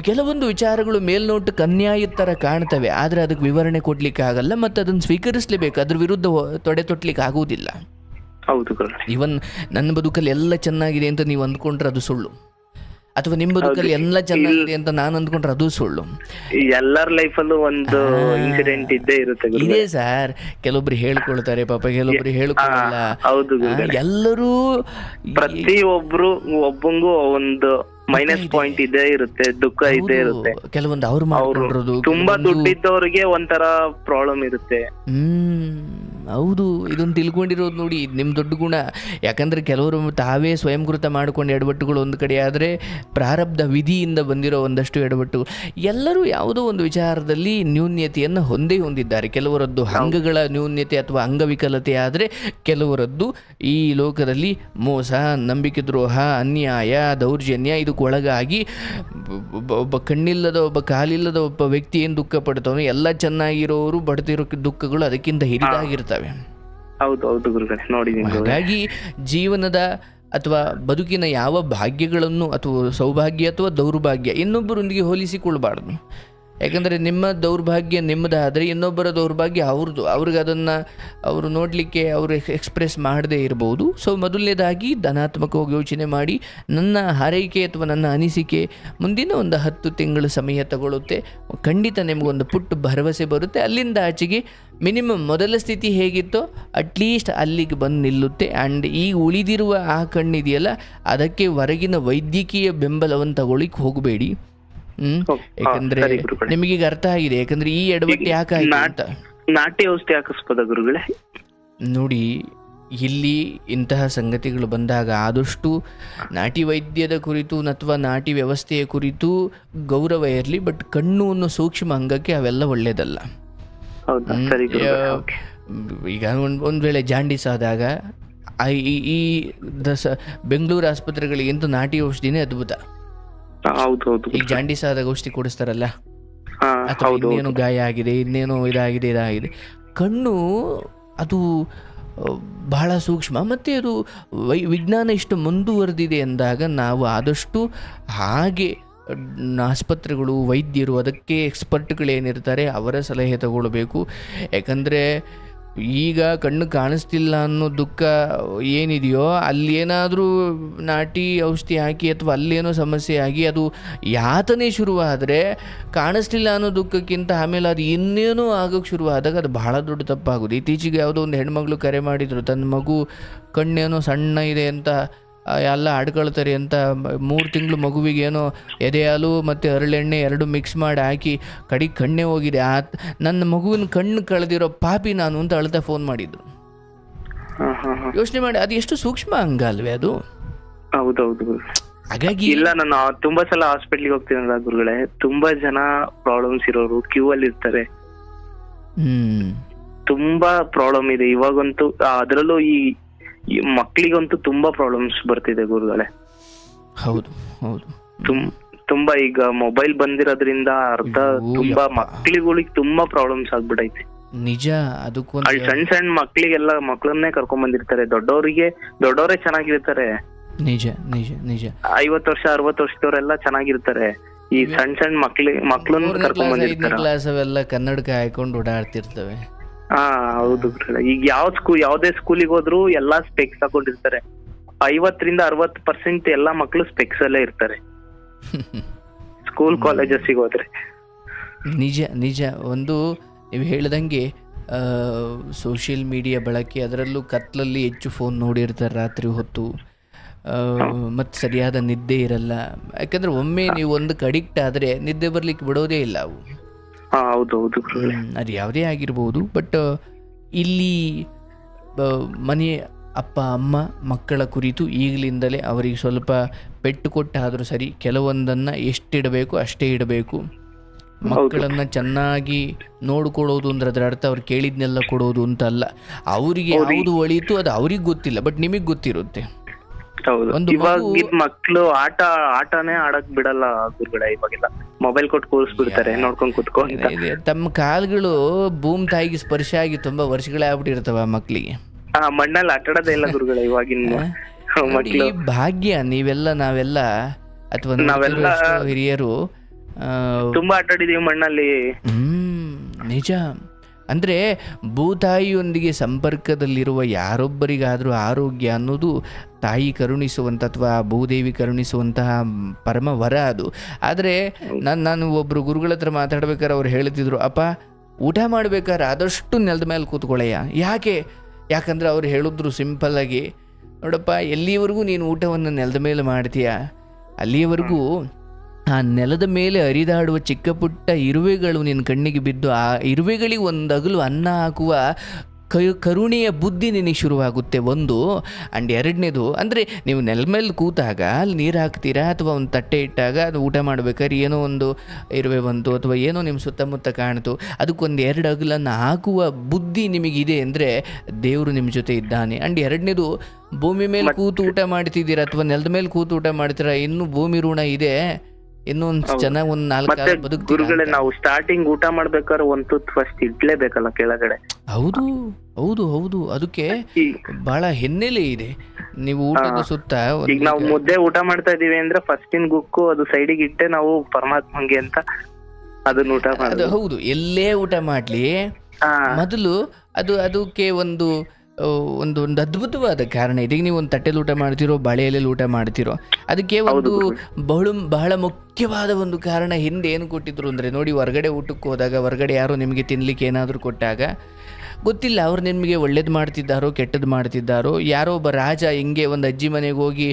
ಕೆಲವೊಂದು ವಿಚಾರಗಳು ಮೇಲ್ನೋಟಕ್ಕೆ ಅನ್ಯಾಯದ ಥರ ಕಾಣ್ತವೆ, ಆದರೆ ಅದಕ್ಕೆ ವಿವರಣೆ ಕೊಡಲಿಕ್ಕೆ ಆಗಲ್ಲ ಮತ್ತು ಅದನ್ನು ಸ್ವೀಕರಿಸಲೇಬೇಕು. ಅದ್ರ ವಿರುದ್ಧ ತೊಡೆ ತೊಟ್ಟಲಿಕ್ಕೆ ಆಗುವುದಿಲ್ಲ. ಹೌದು. ಇವನ್ ನನ್ನ ಬದುಕಲ್ಲಿ ಎಲ್ಲ ಚೆನ್ನಾಗಿದೆ ಅಂತ ನೀವು ಅಂದ್ಕೊಂಡ್ರೆ ಅದು ಸುಳ್ಳು, ಅಥವಾ ನಿಮ್ಮ ಬದುಕಲ್ಲಿ ಎಲ್ಲ ಚೆನ್ನಾಗಿದೆ ಅಂತ ನಾನು ಅಂದ್ಕೊಂಡ್ರೆ ಅದು ಸುಳ್ಳು. ಎಲ್ಲರ ಲೈಫಲ್ಲೂ ಒಂದು ಇನ್ಸಿಡೆಂಟ್ ಇದ್ದೇ ಇರುತ್ತೆ. ಇದೆ ಸರ್, ಕೆಲವೊಬ್ರು ಹೇಳ್ಕೊಳ್ತಾರೆ ಪಾಪ, ಕೆಲವೊಬ್ರು ಹೇಳ್ಕೊಳ್ಳಲ್ಲ. ಹೌದು, ಎಲ್ಲರೂ ಪ್ರತಿಯೊಬ್ರು ಒಬ್ಬಂಗೂ ಒಂದು ಮೈನಸ್ ಪಾಯಿಂಟ್ ಇದ್ದೇ ಇರುತ್ತೆ, ದುಃಖ ಇದ್ದೇ ಇರುತ್ತೆ. ಕೆಲವೊಂದು ಅವ್ರು ಮಾಡ್ಕೊಂಡಿರೋದು, ತುಂಬಾ ದುಡ್ಡಿದ್ದವ್ರಿಗೆ ಒಂಥರ ಪ್ರಾಬ್ಲಮ್ ಇರುತ್ತೆ. ಹೌದು, ಇದನ್ನು ತಿಳ್ಕೊಂಡಿರೋದು ನೋಡಿ, ನಿಮ್ಮ ದೊಡ್ಡ ಗುಣ. ಯಾಕಂದರೆ ಕೆಲವರು ತಾವೇ ಸ್ವಯಂಕೃತ ಮಾಡಿಕೊಂಡು ಎಡವಟ್ಟುಗಳು ಒಂದು ಕಡೆ, ಆದರೆ ಪ್ರಾರಬ್ಧ ವಿಧಿಯಿಂದ ಬಂದಿರೋ ಒಂದಷ್ಟು ಎಡವಟ್ಟುಗಳು. ಎಲ್ಲರೂ ಯಾವುದೋ ಒಂದು ವಿಚಾರದಲ್ಲಿ ನ್ಯೂನ್ಯತೆಯನ್ನು ಹೊಂದಿದ್ದಾರೆ. ಕೆಲವರದ್ದು ಅಂಗಗಳ ನ್ಯೂನ್ಯತೆ ಅಥವಾ ಅಂಗವಿಕಲತೆ ಆದರೆ, ಕೆಲವರದ್ದು ಈ ಲೋಕದಲ್ಲಿ ಮೋಸ, ನಂಬಿಕೆ ದ್ರೋಹ, ಅನ್ಯಾಯ, ದೌರ್ಜನ್ಯ ಇದಕ್ಕೊಳಗಾಗಿ ಒಬ್ಬ ಕಣ್ಣಿಲ್ಲದ, ಒಬ್ಬ ಕಾಲಿಲ್ಲದ ಒಬ್ಬ ವ್ಯಕ್ತಿ ಏನು ದುಃಖ ಪಡ್ತಾವನು, ಎಲ್ಲ ಚೆನ್ನಾಗಿರೋರು ಬಡ್ತಿರೋ ದುಃಖಗಳು ಅದಕ್ಕಿಂತ ಹಿರಿದಾಗಿರ್ತವೆ. ಹಾಗಾಗಿ ಜೀವನದ ಅಥವಾ ಬದುಕಿನ ಯಾವ ಭಾಗ್ಯಗಳನ್ನು ಅಥವಾ ಸೌಭಾಗ್ಯ ಅಥವಾ ದೌರ್ಭಾಗ್ಯ ಇನ್ನೊಬ್ಬರೊಂದಿಗೆ ಹೋಲಿಸಿಕೊಳ್ಬಾರ್ದು. ಯಾಕಂದರೆ ನಿಮ್ಮ ದೌರ್ಭಾಗ್ಯ ನಿಮ್ಮದಾದರೆ ಇನ್ನೊಬ್ಬರ ದೌರ್ಭಾಗ್ಯ ಅವ್ರದ್ದು, ಅವ್ರಿಗೆ ಅದನ್ನು ಅವರು ನೋಡಲಿಕ್ಕೆ ಅವರು ಎಕ್ಸ್ಪ್ರೆಸ್ ಮಾಡದೇ ಇರ್ಬೋದು. ಸೊ ಮೊದಲನೇದಾಗಿ ಧನಾತ್ಮಕವಾಗಿ ಯೋಚನೆ ಮಾಡಿ, ನನ್ನ ಹಾರೈಕೆ ಅಥವಾ ನನ್ನ ಅನಿಸಿಕೆ ಮುಂದಿನ ಒಂದು 10 ತಿಂಗಳು ಸಮಯ ತಗೊಳ್ಳುತ್ತೆ, ಖಂಡಿತ ನಿಮಗೊಂದು ಪುಟ್ಟ ಭರವಸೆ ಬರುತ್ತೆ. ಅಲ್ಲಿಂದ ಆಚೆಗೆ ಮಿನಿಮಮ್ ಮೊದಲ ಸ್ಥಿತಿ ಹೇಗಿತ್ತೋ ಅಟ್ಲೀಸ್ಟ್ ಅಲ್ಲಿಗೆ ಬಂದು ನಿಲ್ಲುತ್ತೆ. ಆ್ಯಂಡ್ ಈ ಉಳಿದಿರುವ ಆ ಕಣ್ಣಿದೆಯಲ್ಲ, ಅದಕ್ಕೆ ಹೊರಗಿನ ವೈದ್ಯಕೀಯ ಬೆಂಬಲವನ್ನು ತಗೊಳ್ಳಿಕ್ಕೆ ಹೋಗಬೇಡಿ. ಯಾಕಂದ್ರೆ ನಿಮಗೀಗ ಅರ್ಥ ಆಗಿದೆ, ಯಾಕಂದ್ರೆ ಈ ಎಡವಟ್ಟು ಯಾಕಾಯ್ತು ಅಂತ. ನಾಟಿ ಔಷಧಿ ಹಾಕಿಸ್ಬೋದ ಗುರುಗಳೇ? ನೋಡಿ, ಇಲ್ಲಿ ಇಂತಹ ಸಂಗತಿಗಳು ಬಂದಾಗ ಆದಷ್ಟು ನಾಟಿ ವೈದ್ಯದ ಕುರಿತು ಅಥವಾ ನಾಟಿ ವ್ಯವಸ್ಥೆಯ ಕುರಿತು ಗೌರವ ಇರಲಿ, ಬಟ್ ಕಣ್ಣು ಅನ್ನೋ ಸೂಕ್ಷ್ಮ ಅಂಗಕ್ಕೆ ಅವೆಲ್ಲ ಒಳ್ಳೇದಲ್ಲ. ಈಗ ಒಂದು ವೇಳೆ ಜಾಂಡೀಸ್ ಆದಾಗ ಈ ಬೆಂಗಳೂರು ಆಸ್ಪತ್ರೆಗಳಿಗಿಂತ ನಾಟಿ ಔಷಧಿನೇ ಅದ್ಭುತ. ಈಗ ಜಾಂಡೀಸ್ ಆದಾಗ ಔಷಧಿ ಕೊಡಿಸ್ತಾರಲ್ಲ, ಅಥವಾ ಇನ್ನೇನು ಗಾಯ ಆಗಿದೆ, ಇನ್ನೇನು ಇದಾಗಿದೆ. ಕಣ್ಣು ಅದು ಬಹಳ ಸೂಕ್ಷ್ಮ, ಮತ್ತು ಅದು ವಿಜ್ಞಾನ ಇಷ್ಟು ಮುಂದುವರೆದಿದೆ ಅಂದಾಗ ನಾವು ಆದಷ್ಟು ಹಾಗೆ ಆಸ್ಪತ್ರೆಗಳು, ವೈದ್ಯರು, ಅದಕ್ಕೆ ಎಕ್ಸ್ಪರ್ಟ್ಗಳೇನಿರ್ತಾರೆ ಅವರ ಸಲಹೆ ತಗೊಳ್ಬೇಕು. ಯಾಕಂದರೆ ಈಗ ಕಣ್ಣು ಕಾಣಿಸ್ತಿಲ್ಲ ಅನ್ನೋ ದುಃಖ ಏನಿದೆಯೋ, ಅಲ್ಲೇನಾದರೂ ನಾಟಿ ಔಷಧಿ ಹಾಕಿ ಅಥವಾ ಅಲ್ಲೇನೋ ಸಮಸ್ಯೆ ಆಗಿ ಅದು ಯಾತನೆ ಶುರುವಾದರೆ, ಕಾಣಿಸ್ತಿಲ್ಲ ಅನ್ನೋ ದುಃಖಕ್ಕಿಂತ ಆಮೇಲೆ ಅದು ಇನ್ನೇನೋ ಆಗೋಕ್ಕೆ ಶುರುವಾದಾಗ ಅದು ಬಹಳ ದೊಡ್ಡ ತಪ್ಪಾಗೋದು. ಇತ್ತೀಚೆಗೆ ಯಾವುದೋ ಒಂದು ಹೆಣ್ಮಗಳು ಕರೆ ಮಾಡಿದರು, ತನ್ನ ಮಗು ಕಣ್ಣೇನೋ ಸಣ್ಣ ಇದೆ ಅಂತ ಎಲ್ಲ ಆಡ್ಕೊಳ್ತಾರೆ ಅಂತ 3 ತಿಂಗಳು ಮಗುವಿಗೇನೋ ಎದೆ ಹಾಲು ಮತ್ತು ಹರಳೆಣ್ಣೆ 2 ಮಿಕ್ಸ್ ಮಾಡಿ ಹಾಕಿ ಕಡೆಗೆ ಕಣ್ಣೇ ಹೋಗಿದೆ. ನನ್ನ ಮಗುವಿನ ಕಣ್ಣು ಕಳೆದಿರೋ ಪಾಪಿ ನಾನು ಅಂತ ಅಳ್ತಾ ಫೋನ್ ಮಾಡಿದ್ರು. ಯೋಚನೆ ಮಾಡಿ, ಅದು ಎಷ್ಟು ಸೂಕ್ಷ್ಮ ಅಂಗ ಅಲ್ವೇ ಅದು. ಹೌದೌದು. ಹಾಗಾಗಿ ಇಲ್ಲ, ನಾನು ತುಂಬಾ ಸಲ ಹಾಸ್ಪಿಟ್ಲಿಗೆ ಹೋಗ್ತೀನಲ್ಲ ಗುರುಗಳೇ, ತುಂಬಾ ಜನ ಪ್ರಾಬ್ಲಮ್ಸ್ ಇರೋರು ಕ್ಯೂ ಅಲ್ಲಿ ಇರ್ತಾರೆ. ತುಂಬಾ ಪ್ರಾಬ್ಲಮ್ ಇದೆ ಇವಾಗಂತೂ. ಅದರಲ್ಲೂ ಈ ಮಕ್ಳಿಗಂತೂ ತುಂಬಾ ಪ್ರಾಬ್ಲಮ್ಸ್ ಬರ್ತಿದೆ ಗುರುಗಳೇ. ಹೌದು ಹೌದು, ತುಂಬಾ ಈಗ ಮೊಬೈಲ್ ಬಂದಿರೋದ್ರಿಂದ ತುಂಬಾ ಮಕ್ಳಿಗಳಿಗೆ ತುಂಬಾ ಪ್ರಾಬ್ಲಮ್ಸ್ ಆಗ್ಬಿಟ್ಟೈತೆ. ನಿಜ. ಅದಕ್ಕೂ ಸಣ್ಣ ಸಣ್ಣ ಮಕ್ಳಿಗೆಲ್ಲ ಮಕ್ಳನ್ನೇ ಕರ್ಕೊಂಡ್ ಬಂದಿರ್ತಾರೆ. ದೊಡ್ಡವರೇ ಚೆನ್ನಾಗಿರ್ತಾರೆ. ನಿಜ ನಿಜ ನಿಜ. 50 ವರ್ಷ 60 ವರ್ಷದವರೆಲ್ಲ ಚೆನ್ನಾಗಿರ್ತಾರೆ. ಈ ಸಣ್ಣ ಮಕ್ಳನ್ನ ಕರ್ಕೊಂಡ್ ಬಂದಿರ್ತಾರೆ. ಕ್ಲಾಸ್ ಅವೆಲ್ಲ ಕನ್ನಡಕ ಹಾಕೊಂಡು ಓಡಾಡ್ತಿರ್ತವೆ. ಹೌದು. ಈಗ ಯಾವ್ದೇ ಸ್ಕೂಲಿಗೆ ಹೋದ್ರು ಎಲ್ಲಾ ಸ್ಪೆಕ್ಸ್ ಹಾಕೊಂಡಿರ್ತಾರೆ. 50-60% ಎಲ್ಲಾ ಮಕ್ಳು ಸ್ಪೆಕ್ಸ್ ಅಲ್ಲೇ ಇರ್ತಾರೆ ಸ್ಕೂಲ್ ಕಾಲೇಜಸ್ಸಿಗೆ ಹೋದ್ರೆ. ನಿಜ ನಿಜ. ಒಂದು ನೀವು ಹೇಳ್ದಂಗೆ ಸೋಷಿಯಲ್ ಮೀಡಿಯಾ ಬಳಕೆ, ಅದರಲ್ಲೂ ಕತ್ಲಲ್ಲಿ ಹೆಚ್ಚು ಫೋನ್ ನೋಡಿರ್ತಾರೆ ರಾತ್ರಿ ಹೊತ್ತು. ಮತ್ತು ಸರಿಯಾದ ನಿದ್ದೆ ಇರಲ್ಲ. ಯಾಕಂದರೆ ಒಮ್ಮೆ ನೀವು ಒಂದಕ್ಕೆ ಅಡಿಕ್ಟ್ ಆದರೆ ನಿದ್ದೆ ಬರಲಿಕ್ಕೆ ಬಿಡೋದೇ ಇಲ್ಲ ಅವು. ಹೌದು ಹೌದು ಗುರುಗಳೇ. ಅದು ಯಾವುದೇ ಆಗಿರ್ಬೋದು. ಬಟ್ ಇಲ್ಲಿ ಮನೆ ಅಪ್ಪ ಅಮ್ಮ ಮಕ್ಕಳ ಕುರಿತು ಈಗಲಿಂದಲೇ ಅವರಿಗೆ ಸ್ವಲ್ಪ ಪೆಟ್ಟು ಕೊಟ್ಟಾದರೂ ಸರಿ, ಕೆಲವೊಂದನ್ನು ಎಷ್ಟಿಡಬೇಕು ಅಷ್ಟೇ ಇಡಬೇಕು. ಮಕ್ಕಳನ್ನು ಚೆನ್ನಾಗಿ ನೋಡ್ಕೊಳ್ಳೋದು ಅಂದ್ರೆ ಅದರ ಅರ್ಥ ಅವ್ರು ಕೇಳಿದ್ನೆಲ್ಲ ಕೊಡೋದು ಅಂತ ಅಲ್ಲ. ಅವರಿಗೆ ಯಾವುದು ಒಳಿತು ಅದು ಅವ್ರಿಗೆ ಗೊತ್ತಿಲ್ಲ, ಬಟ್ ನಿಮಗೆ ಗೊತ್ತಿರುತ್ತೆ. ಹೌದು, ಇವಾಗ ಮಕ್ಳು ಆಟನೇ ಆಡಕ್ ಬಿಡಲ್ಲ ಗುರುಗಳೇ. ಇವಾಗೆಲ್ಲ ಮೊಬೈಲ್ ಕೊಟ್ಟು ಕೂರಿಸ್ಬಿಡ್ತಾರೆ, ನೋಡ್ಕೊಂಡ್ ಕುತ್ಕೊಂಡು. ತಮ್ಮ ಕಾಲ್ಗಳು ಭೂಮಿ ತಾಯಿಗೆ ಸ್ಪರ್ಶ ಆಗಿ ತುಂಬಾ ವರ್ಷಗಳೇ ಆಗ್ಬಿಟ್ಟಿರ್ತವ ಮಕ್ಳಿಗೆ. ಮಣ್ಣಲ್ಲಿ ಆಟಾಡೋದೇ ಇಲ್ಲ ಗುರುಗಳೇ ಇವಾಗಿನ ಮಕ್ಳು. ಭಾಗ್ಯ ನಾವೆಲ್ಲ ಅಥವಾ ಹಿರಿಯರು ತುಂಬಾ ಆಟಾಡಿದೀವಿ ಮಣ್ಣಲ್ಲಿ. ನಿಜ. ಅಂದರೆ ಭೂತಾಯಿಯೊಂದಿಗೆ ಸಂಪರ್ಕದಲ್ಲಿರುವ ಯಾರೊಬ್ಬರಿಗಾದರೂ ಆರೋಗ್ಯ ಅನ್ನೋದು ತಾಯಿ ಕರುಣಿಸುವಂಥ ಅಥವಾ ಭೂದೇವಿ ಕರುಣಿಸುವಂತಹ ಪರಮ ವರ ಅದು. ಆದರೆ ನಾನು ಒಬ್ಬರು ಗುರುಗಳ ಹತ್ರ ಮಾತಾಡ್ಬೇಕಾದ್ರೆ ಅವ್ರು ಹೇಳ್ತಿದ್ರು, ಅಪ್ಪ ಊಟ ಮಾಡ್ಬೇಕಾದ್ರೆ ಆದಷ್ಟು ನೆಲದ ಮೇಲೆ ಕೂತ್ಕೊಳ್ಳಯ್ಯ. ಯಾಕಂದ್ರೆ ಅವ್ರು ಹೇಳಿದ್ರು ಸಿಂಪಲ್ಲಾಗಿ, ನೋಡಪ್ಪ ಎಲ್ಲಿವರೆಗೂ ನೀನು ಊಟವನ್ನು ನೆಲದ ಮೇಲೆ ಮಾಡ್ತೀಯ ಅಲ್ಲಿಯವರೆಗೂ ಆ ನೆಲದ ಮೇಲೆ ಹರಿದಾಡುವ ಚಿಕ್ಕ ಪುಟ್ಟ ಇರುವೆಗಳು ನಿನ್ನ ಕಣ್ಣಿಗೆ ಬಿದ್ದು ಆ ಇರುವೆಗಳಿಗೆ ಒಂದು ಅಗಲು ಅನ್ನ ಹಾಕುವ ಕರುಣೆಯ ಬುದ್ಧಿ ನಿನಗೆ ಶುರುವಾಗುತ್ತೆ ಒಂದು. ಆ್ಯಂಡ್ ಎರಡನೇದು ಅಂದರೆ ನೀವು ನೆಲದ ಮೇಲೆ ಕೂತಾಗ ಅಲ್ಲಿ ನೀರು ಹಾಕ್ತೀರಾ ಅಥವಾ ಒಂದು ತಟ್ಟೆ ಇಟ್ಟಾಗ ಅದು ಊಟ ಮಾಡ್ಬೇಕಾದ್ರೆ ಏನೋ ಒಂದು ಇರುವೆ ಬಂತು ಅಥವಾ ಏನೋ ನಿಮ್ಮ ಸುತ್ತಮುತ್ತ ಕಾಣ್ತು, ಅದಕ್ಕೊಂದು 2 ಅಗಲನ್ನು ಹಾಕುವ ಬುದ್ಧಿ ನಿಮಗಿದೆ ಅಂದರೆ ದೇವರು ನಿಮ್ಮ ಜೊತೆ ಇದ್ದಾನೆ. ಆ್ಯಂಡ್ ಎರಡನೇದು, ಭೂಮಿ ಮೇಲೆ ಕೂತು ಊಟ ಮಾಡ್ತಿದ್ದೀರಾ ಅಥವಾ ನೆಲದ ಮೇಲೆ ಕೂತು ಊಟ ಮಾಡ್ತೀರಾ, ಇನ್ನೂ ಭೂಮಿ ಋಣ ಇದೆ, ಇನ್ನೊಂದು ಚೆನ್ನಾಗಿ ಒಂದು 4 ಕಾಲ ಬದುಕ್ತೀರಾ. ಗುರುಗಳೇ, ನಾವು ಸ್ಟಾರ್ಟಿಂಗ್ ಊಟ ಮಾಡ್ಬೇಕಾದ್ರೆ ಒಂದು ತುತ್ತು ಫಸ್ಟ್ ಇಡ್ಲೇಬೇಕಲ್ಲ ಕೆಳಗಡೆ. ಹೌದು ಹೌದು ಹೌದು, ಅದಕ್ಕೆ ಬಹಳ ಹಿನ್ನೆಲೆ ಇದೆ. ನೀವು ಊಟದ ಸುತ್ತ ಈಗ ನಾವು ಮುದ್ದೆ ಊಟ ಮಾಡ್ತಾ ಇದೀವಿ ಅಂದ್ರೆ ಫಸ್ಟಿನ ಗುಕ್ಕು ಅದು ಸೈಡಿಗೆ ಇಟ್ಟೆ ನಾವು ಪರಮಾತ್ಮಂಗೆ ಅಂತ ಅದನ್ನ ಊಟ ಮಾಡೋದು. ಹೌದು, ಎಲ್ಲೇ ಊಟ ಮಾಡ್ಲಿ ಮೊದಲು ಅದಕ್ಕೆ ಒಂದು ಅದ್ಭುತವಾದ ಕಾರಣ ಇದೆ. ಈಗ ನೀವು ಒಂದು ತಟ್ಟೆಲಿ ಊಟ ಮಾಡ್ತಿರೋ, ಬಾಳೆ ಎಲೆಯಲ್ಲಿ ಊಟ ಮಾಡ್ತಿರೋ, ಅದಕ್ಕೆ ಒಂದು ಬಹಳ ಮುಖ್ಯವಾದ ಒಂದು ಕಾರಣ ಹಿಂದೆ ಏನು ಕೊಟ್ಟಿದ್ರು ಅಂದರೆ, ನೋಡಿ, ಹೊರಗಡೆ ಊಟಕ್ಕೆ ಹೋದಾಗ ಹೊರಗಡೆ ಯಾರೋ ನಿಮಗೆ ತಿನ್ಲಿಕ್ಕೆ ಏನಾದರೂ ಕೊಟ್ಟಾಗ ಗೊತ್ತಿಲ್ಲ ಅವ್ರು ನಿಮಗೆ ಒಳ್ಳೇದು ಮಾಡ್ತಿದ್ದಾರೋ ಕೆಟ್ಟದ್ದು ಮಾಡ್ತಿದ್ದಾರೋ. ಯಾರೋ ಒಬ್ಬ ರಾಜ ಹಿಂಗೆ ಒಂದು ಅಜ್ಜಿ ಮನೆಗೆ ಹೋಗಿ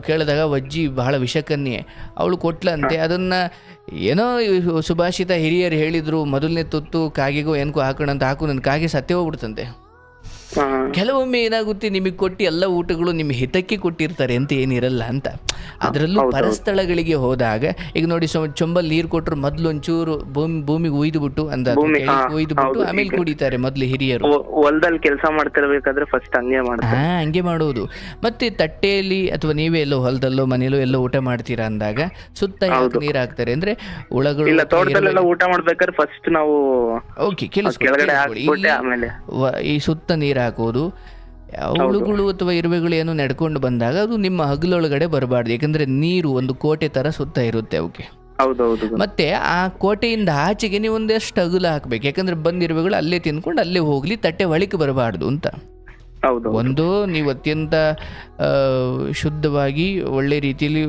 ಕೇಳಿದಾಗ ಅಜ್ಜಿ ಬಹಳ ವಿಷಕನ್ಯೆ, ಅವಳು ಕೊಟ್ಲಂತೆ. ಅದನ್ನು ಏನೋ ಸುಭಾಷಿತ ಹಿರಿಯರು ಹೇಳಿದರು, ಮೊದಲನೇ ತುತ್ತು ಕಾಗೆಗೋ ಏನಕ್ಕೋ ಹಾಕೋಣಂತ ಹಾಕು, ನನ್ನ ಕಾಗೆ ಸತ್ತೇ ಹೋಗ್ಬಿಡ್ತಂತೆ. ಕೆಲವೊಮ್ಮೆ ಏನಾಗುತ್ತೆ, ನಿಮಗೆ ಕೊಟ್ಟು ಎಲ್ಲ ಊಟಗಳು ನಿಮ್ಮ ಹಿತಕ್ಕೆ ಕೊಟ್ಟಿರ್ತಾರೆ ಅಂತ ಏನಿರಲ್ಲ ಅಂತ. ಅದರಲ್ಲೂ ಪರಸ್ಥಳಗಳಿಗೆ ಹೋದಾಗ ಈಗ ನೋಡಿ, ಚೊಂಬಲ್ ನೀರು ಕೊಟ್ಟರು ಮೊದಲು ಒಂಚೂರು ಭೂಮಿಗೆ ಒಯ್ದುಬಿಟ್ಟು ಒಯ್ದುಬಿಟ್ಟು ಆಮೇಲೆ ಕುಡಿತಾರೆ ಮೊದಲು ಹಿರಿಯರು. ಹೊಲದಲ್ಲಿ ಕೆಲಸ ಮಾಡ್ತಿರ್ಬೇಕಾದ್ರೆ ಫಸ್ಟ್ ಹಂಗೆ ಮಾಡೋದು. ಮತ್ತೆ ತಟ್ಟೆಯಲ್ಲಿ ಅಥವಾ ನೀವೇ ಎಲ್ಲೋ ಹೊಲದಲ್ಲೋ ಮನೆಯಲ್ಲೋ ಎಲ್ಲೋ ಊಟ ಮಾಡ್ತೀರಾ ಅಂದಾಗ ಸುತ್ತ ನೀರು ಹಾಕ್ತಾರೆ ಅಂದ್ರೆ ಹುಳಗಳು. ತೋಟದಲ್ಲೆಲ್ಲ ಊಟ ಮಾಡ್ಬೇಕಾದ್ರೆ ಫಸ್ಟ್ ನಾವು ಈ ಸುತ್ತ ನೀರು ಹಾಕೋದು. ಹುಳುಗಳು ಅಥವಾ ಇರುವೆಗಳು ಏನೋ ನಡ್ಕೊಂಡು ಬಂದಾಗ ಅದು ನಿಮ್ಮ ಹಗಲೊಳಗಡೆ ಬರಬಾರ್ದು. ಯಾಕಂದ್ರೆ ನೀರು ಒಂದು ಕೋಟೆ ತರ ಸುತ್ತ ಇರುತ್ತೆ ಅವಕ್ಕೆ. ಮತ್ತೆ ಆ ಕೋಟೆಯಿಂದ ಆಚೆಗೆ ನೀವು ಒಂದಷ್ಟು ಅಗಲ ಹಾಕ್ಬೇಕು. ಯಾಕಂದ್ರೆ ಬಂದಿರುವೆಗಳು ಅಲ್ಲೇ ತಿನ್ಕೊಂಡು ಅಲ್ಲೇ ಹೋಗ್ಲಿ, ತಟ್ಟೆ ಒಳಗೆ ಬರಬಾರ್ದು ಅಂತ. ಒಂದು, ನೀವು ಅತ್ಯಂತ ಶುದ್ಧವಾಗಿ ಒಳ್ಳೆ ರೀತಿಯಲ್ಲಿ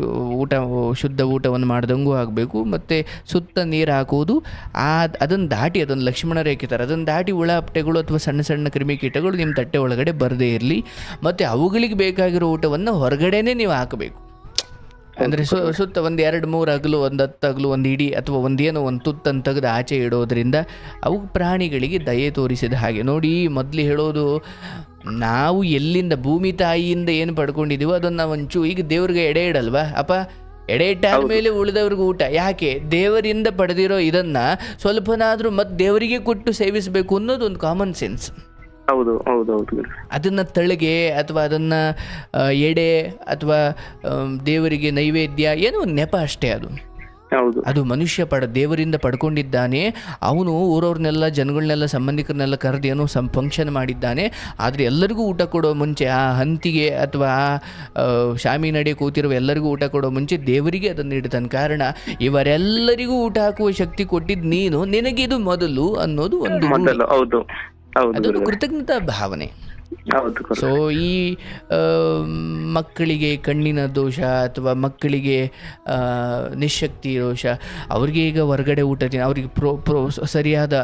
ಶುದ್ಧ ಊಟವನ್ನು ಮಾಡ್ದಂಗೂ ಆಗಬೇಕು. ಮತ್ತು ಸುತ್ತ ನೀರು ಹಾಕುವುದು, ಅದನ್ನು ದಾಟಿ, ಅದನ್ನು ಲಕ್ಷ್ಮಣ ರೇಖೆ ಥರ ಅದನ್ನು ದಾಟಿ ಹುಳ ಹಪ್ಪಟೆಗಳು ಅಥವಾ ಸಣ್ಣ ಸಣ್ಣ ಕ್ರಿಮಿಕೀಟಗಳು ನಿಮ್ಮ ತಟ್ಟೆ ಒಳಗಡೆ ಬರದೇ ಇರಲಿ. ಮತ್ತು ಅವುಗಳಿಗೆ ಬೇಕಾಗಿರೋ ಊಟವನ್ನು ಹೊರಗಡೆನೇ ನೀವು ಹಾಕಬೇಕು. ಅಂದರೆ ಸುತ್ತ ಒಂದು 2-3 ಅಗಲು, ಒಂದು 10 ಅಗಲು, ಒಂದು ಇಡೀ ಅಥವಾ ಒಂದೇನೋ ಒಂದು ತುತ್ತನ್ನು ತೆಗೆದು ಆಚೆ ಇಡೋದ್ರಿಂದ ಅವು ಪ್ರಾಣಿಗಳಿಗೆ ದಯೆ ತೋರಿಸಿದ ಹಾಗೆ. ನೋಡಿ, ಮೊದಲು ಹೇಳೋದು, ನಾವು ಎಲ್ಲಿಂದ ಭೂಮಿ ತಾಯಿಯಿಂದ ಏನು ಪಡ್ಕೊಂಡಿದ್ದೀವೋ ಅದನ್ನು ನಾವು ಈಗ ದೇವ್ರಿಗೆ ಎಡೆ ಇಡಲ್ವಾ ಅಪ್ಪ, ಎಡೆ ಇಟ್ಟಾದ್ಮೇಲೆ ಉಳಿದವ್ರಿಗೆ ಊಟ ಯಾಕೆ? ದೇವರಿಂದ ಪಡೆದಿರೋ ಇದನ್ನು ಸ್ವಲ್ಪನಾದರೂ ಮತ್ತೆ ದೇವರಿಗೆ ಕೊಟ್ಟು ಸೇವಿಸಬೇಕು ಅನ್ನೋದು ಒಂದು ಕಾಮನ್ ಸೆನ್ಸ್. ಅದನ್ನ ತಳಗೆ ಅಥವಾ ಅದನ್ನ ಎಡೆ ಅಥವಾ ದೇವರಿಗೆ ನೈವೇದ್ಯ ಏನೋ ಒಂದು ನೆಪ ಅಷ್ಟೇ. ಅದು ಮನುಷ್ಯ ದೇವರಿಂದ ಪಡ್ಕೊಂಡಿದ್ದಾನೆ. ಅವನು ಊರವ್ರನ್ನೆಲ್ಲ, ಜನಗಳನ್ನೆಲ್ಲ, ಸಂಬಂಧಿಕರನ್ನೆಲ್ಲ ಕರೆದು ಏನೋ ಫಂಕ್ಷನ್ ಮಾಡಿದ್ದಾನೆ. ಆದರೆ ಎಲ್ಲರಿಗೂ ಊಟ ಕೊಡೋ ಮುಂಚೆ, ಆ ಹಂತಿಗೆ ಅಥವಾ ಶಾಮಿನಡೆ ಕೂತಿರುವ ಎಲ್ಲರಿಗೂ ಊಟ ಕೊಡೋ ಮುಂಚೆ ದೇವರಿಗೆ ಅದನ್ನು ಇಡ್ತಾನೆ. ಕಾರಣ, ಇವರೆಲ್ಲರಿಗೂ ಊಟ ಹಾಕುವ ಶಕ್ತಿ ಕೊಟ್ಟಿದ್ದು ನೀನು, ನಿನಗಿದು ಮೊದಲು ಅನ್ನೋದು ಒಂದು ಅದೊಂದು ಕೃತಜ್ಞತಾ ಭಾವನೆ. ಹೌದು ಗುರುಗಳೇ. ಸೊ ಈ ಆ, ಮಕ್ಕಳಿಗೆ ಕಣ್ಣಿನ ದೋಷ ಅಥವಾ ಮಕ್ಕಳಿಗೆ ನಿಶಕ್ತಿ ದೋಷ, ಅವ್ರಿಗೆ ಈಗ ಹೊರಗಡೆ ಊಟ ಅವ್ರಿಗೆ ಸರಿಯಾದ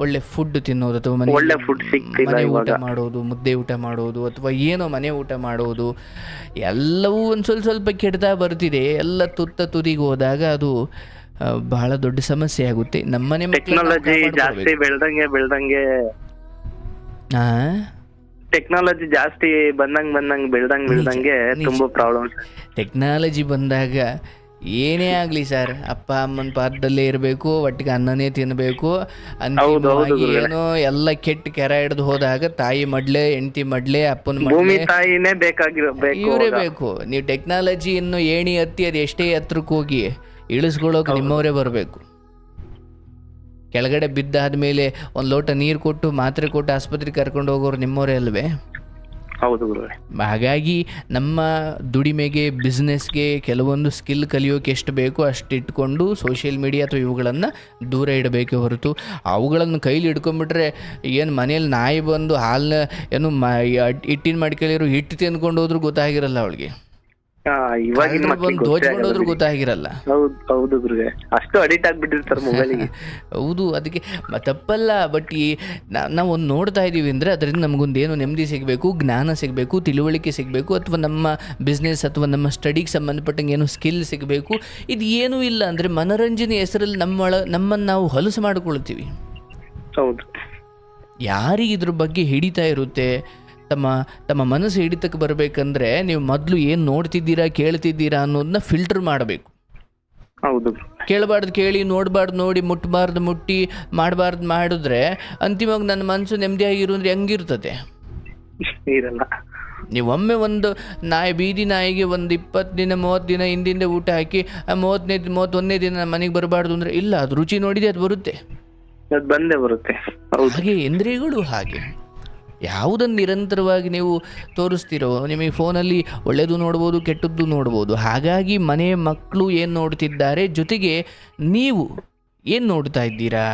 ಒಳ್ಳೆ ಫುಡ್ ತಿನ್ನೋದು ಅಥವಾ ಒಳ್ಳೆ ಫುಡ್ ಸಿಗ್ತಿಲ್ಲ ಮನೆ ಊಟ ಇವಾಗ. ಮಾಡೋದು, ಮುದ್ದೆ ಊಟ ಮಾಡೋದು ಅಥವಾ ಏನೋ ಮನೆ ಊಟ ಮಾಡೋದು ಎಲ್ಲವೂ ಒಂದು ಸ್ವಲ್ಪ ಕೆಡ್ತಾ ಬರ್ತಿದೆ. ಎಲ್ಲ ತುದಿಗೆ ಹೋದಾಗ ಅದು ಬಹಳ ದೊಡ್ಡ ಸಮಸ್ಯೆ ಆಗುತ್ತೆ. ನಮ್ಮನೆ ಟೆಕ್ನಾಲಜಿ ಜಾಸ್ತಿ ಬೆಳ್ದಂಗೆ ಟೆಕ್ನಾಲಜಿ ಜಾಸ್ತಿ ಬೆಳ್ದಂಗೆ ತುಂಬಾ ಪ್ರಾಬ್ಲಮ್ಸ್. ಟೆಕ್ನಾಲಜಿ ಬಂದಾಗ ಏನೇ ಆಗಲಿ ಸರ್, ಅಪ್ಪ ಅಮ್ಮನ ಪಾದದಲ್ಲೇ ಇರಬೇಕು, ಒಟ್ಟಿಗೆ ಅನ್ನನೇ ತಿನ್ನಬೇಕು. ಅಂತಿಮವಾಗಿ ಏನೋ ಎಲ್ಲ ಕೆಟ್ಟ ಕೆರ ಹಿಡಿದು ಹೋದಾಗ ತಾಯಿ ಮಡ್ಲೆ, ಹೆಂಡತಿ ಮಡ್ಲೆ, ಅಪ್ಪನ ಭೂಮಿ ಮಡ್ಲೆ, ತಾಯಿನೇ ಇವರೇ ಬೇಕು. ನೀವು ಟೆಕ್ನಾಲಜಿ ಇನ್ನು ಏಣಿ ಹತ್ತಿ ಅದು ಎಷ್ಟೇ ಎತ್ತರಕ್ಕೆ ಹೋಗಿ ಇಳಿಸ್ಕೊಳ್ಳೋಕೆ ನಿಮ್ಮವರೇ ಬರಬೇಕು. ಕೆಳಗಡೆ ಬಿದ್ದಾದ್ಮೇಲೆ ಒಂದು ಲೋಟ ನೀರು ಕೊಟ್ಟು ಮಾತ್ರೆ ಕೊಟ್ಟು ಆಸ್ಪತ್ರೆಗೆ ಕರ್ಕೊಂಡು ಹೋಗೋರು ನಿಮ್ಮವರೇ ಅಲ್ವೇ? ಹೌದು ಗುರುಗಳೇ. ಹಾಗಾಗಿ ನಮ್ಮ ದುಡಿಮೆಗೆ, ಬಿಸ್ನೆಸ್ಗೆ ಕೆಲವೊಂದು ಸ್ಕಿಲ್ ಕಲಿಯೋಕೆ ಎಷ್ಟು ಬೇಕೋ ಅಷ್ಟು ಇಟ್ಕೊಂಡು ಸೋಷಿಯಲ್ ಮೀಡಿಯಾ ಅಥವಾ ಇವುಗಳನ್ನು ದೂರ ಇಡಬೇಕೇ ಹೊರತು ಅವುಗಳನ್ನು ಕೈಲಿ ಹಿಡ್ಕೊಂಡ್ಬಿಟ್ರೆ ಏನು ಮನೇಲಿ ನಾಯಿ ಬಂದು ಹಾಲನ್ನ ಏನು ಹಿಟ್ಟಿನ ಮಡಿಕೆಲಿರೋ ಹಿಟ್ಟು ತಿಂದ್ಕೊಂಡು ಹೋದ್ರೂ ಗೊತ್ತಾಗಿರಲ್ಲ ಅವಳಿಗೆ, ಇವಾಗಿನ ಬಂದು ದೋಚ್ಕೊಂಡು ಹೋದ್ರೂ ಗೊತ್ತಾಗಿರಲ್ಲ. ಹೌದು ಗುರುಗಳೇ, ಅಷ್ಟು ಅಡಿಕ್ಟ್ ಆಗ್ಬಿಟ್ಟಿರ್ತಾರೆ ಮೊಬೈಲಿಗೆ. ಹೌದು, ಅದಕ್ಕೆ ತಪ್ಪಲ್ಲ. ಬಟ್ ನಾವು ಒಂದು ನೋಡ್ತಾ ಇದ್ದೀವಿ ಅಂದರೆ ಅದರಿಂದ ನಮಗೊಂದು ಏನೋ ನೆಮ್ಮದಿ ಸಿಗಬೇಕು, ಜ್ಞಾನ ಸಿಗಬೇಕು, ತಿಳುವಳಿಕೆ ಸಿಗಬೇಕು, ಅಥವಾ ನಮ್ಮ ಬಿಸ್ನೆಸ್ ಅಥವಾ ನಮ್ಮ ಸ್ಟಡಿಗೆ ಸಂಬಂಧಪಟ್ಟಂಗೆ ಏನೋ ಸ್ಕಿಲ್ ಸಿಗಬೇಕು. ಇದು ಏನೂ ಇಲ್ಲ ಅಂದರೆ ಮನೋರಂಜನೆ ಹೆಸರಲ್ಲಿ ನಮ್ಮನ್ನು ನಾವು ಹೊಲಸು ಮಾಡಿಕೊಳ್ತೀವಿ. ಹೌದು. ಯಾರಿಗೆ ಇದ್ರ ಬಗ್ಗೆ ಹಿಡಿತಾ ಇರುತ್ತೆ, ತಮ್ಮ ಮನಸ್ಸು ಹಿಡಿತಕ್ಕೆ ಬರಬೇಕಂದ್ರೆ ನೀವು ಮೊದಲು ಏನು ನೋಡ್ತಿದ್ದೀರಾ, ಕೇಳ್ತಿದ್ದೀರಾ ಅನ್ನೋದನ್ನ ಫಿಲ್ಟರ್ ಮಾಡಬೇಕು. ಹೌದು. ಕೇಳಬಾರ್ದು ಕೇಳಿ, ನೋಡಬಾರ್ದು ನೋಡಿ, ಮುಟ್ಟಬಾರ್ದು ಮುಟ್ಟಿ, ಮಾಡಬಾರ್ದು ಮಾಡಿದ್ರೆ ಅಂತಿಮವಾಗಿ ನನ್ನ ಮನಸ್ಸು ನೆಮ್ಮದಿಯಾಗಿರು ಅಂದರೆ ಹೆಂಗಿರ್ತದೆ? ಇರಲ್ಲ. ನೀವು ಒಮ್ಮೆ ಒಂದು ಬೀದಿ ನಾಯಿಗೆ ಒಂದು 20 ದಿನ 30 ದಿನ ಹಿಂದಿಂದ ಊಟ ಹಾಕಿ 31ನೇ ದಿನ ನಮ್ಮ ಮನೆಗೆ ಬರಬಾರ್ದು ಅಂದರೆ ಇಲ್ಲ, ಅದು ರುಚಿ ನೋಡಿದೆ ಅದು ಬರುತ್ತೆ, ಅದು ಬಂದೇ ಬರುತ್ತೆ. ಹಾಗೆ ಇಂದ್ರಿಯಗಳು ಹಾಗೆ. ಯಾವುದನ್ನು ನಿರಂತರವಾಗಿ ನೀವು ತೋರಿಸ್ತಿರೋ ನಿಮಗೆ ಫೋನಲ್ಲಿ ಒಳ್ಳೆಯದು ನೋಡ್ಬೋದು, ಕೆಟ್ಟದ್ದು ನೋಡ್ಬೋದು. ಹಾಗಾಗಿ ಮನೆ ಮಕ್ಕಳು ಏನು ನೋಡ್ತಿದ್ದಾರೆ, ಜೊತೆಗೆ ನೀವು ಏನು ನೋಡ್ತಾ ಇದ್ದೀರಾ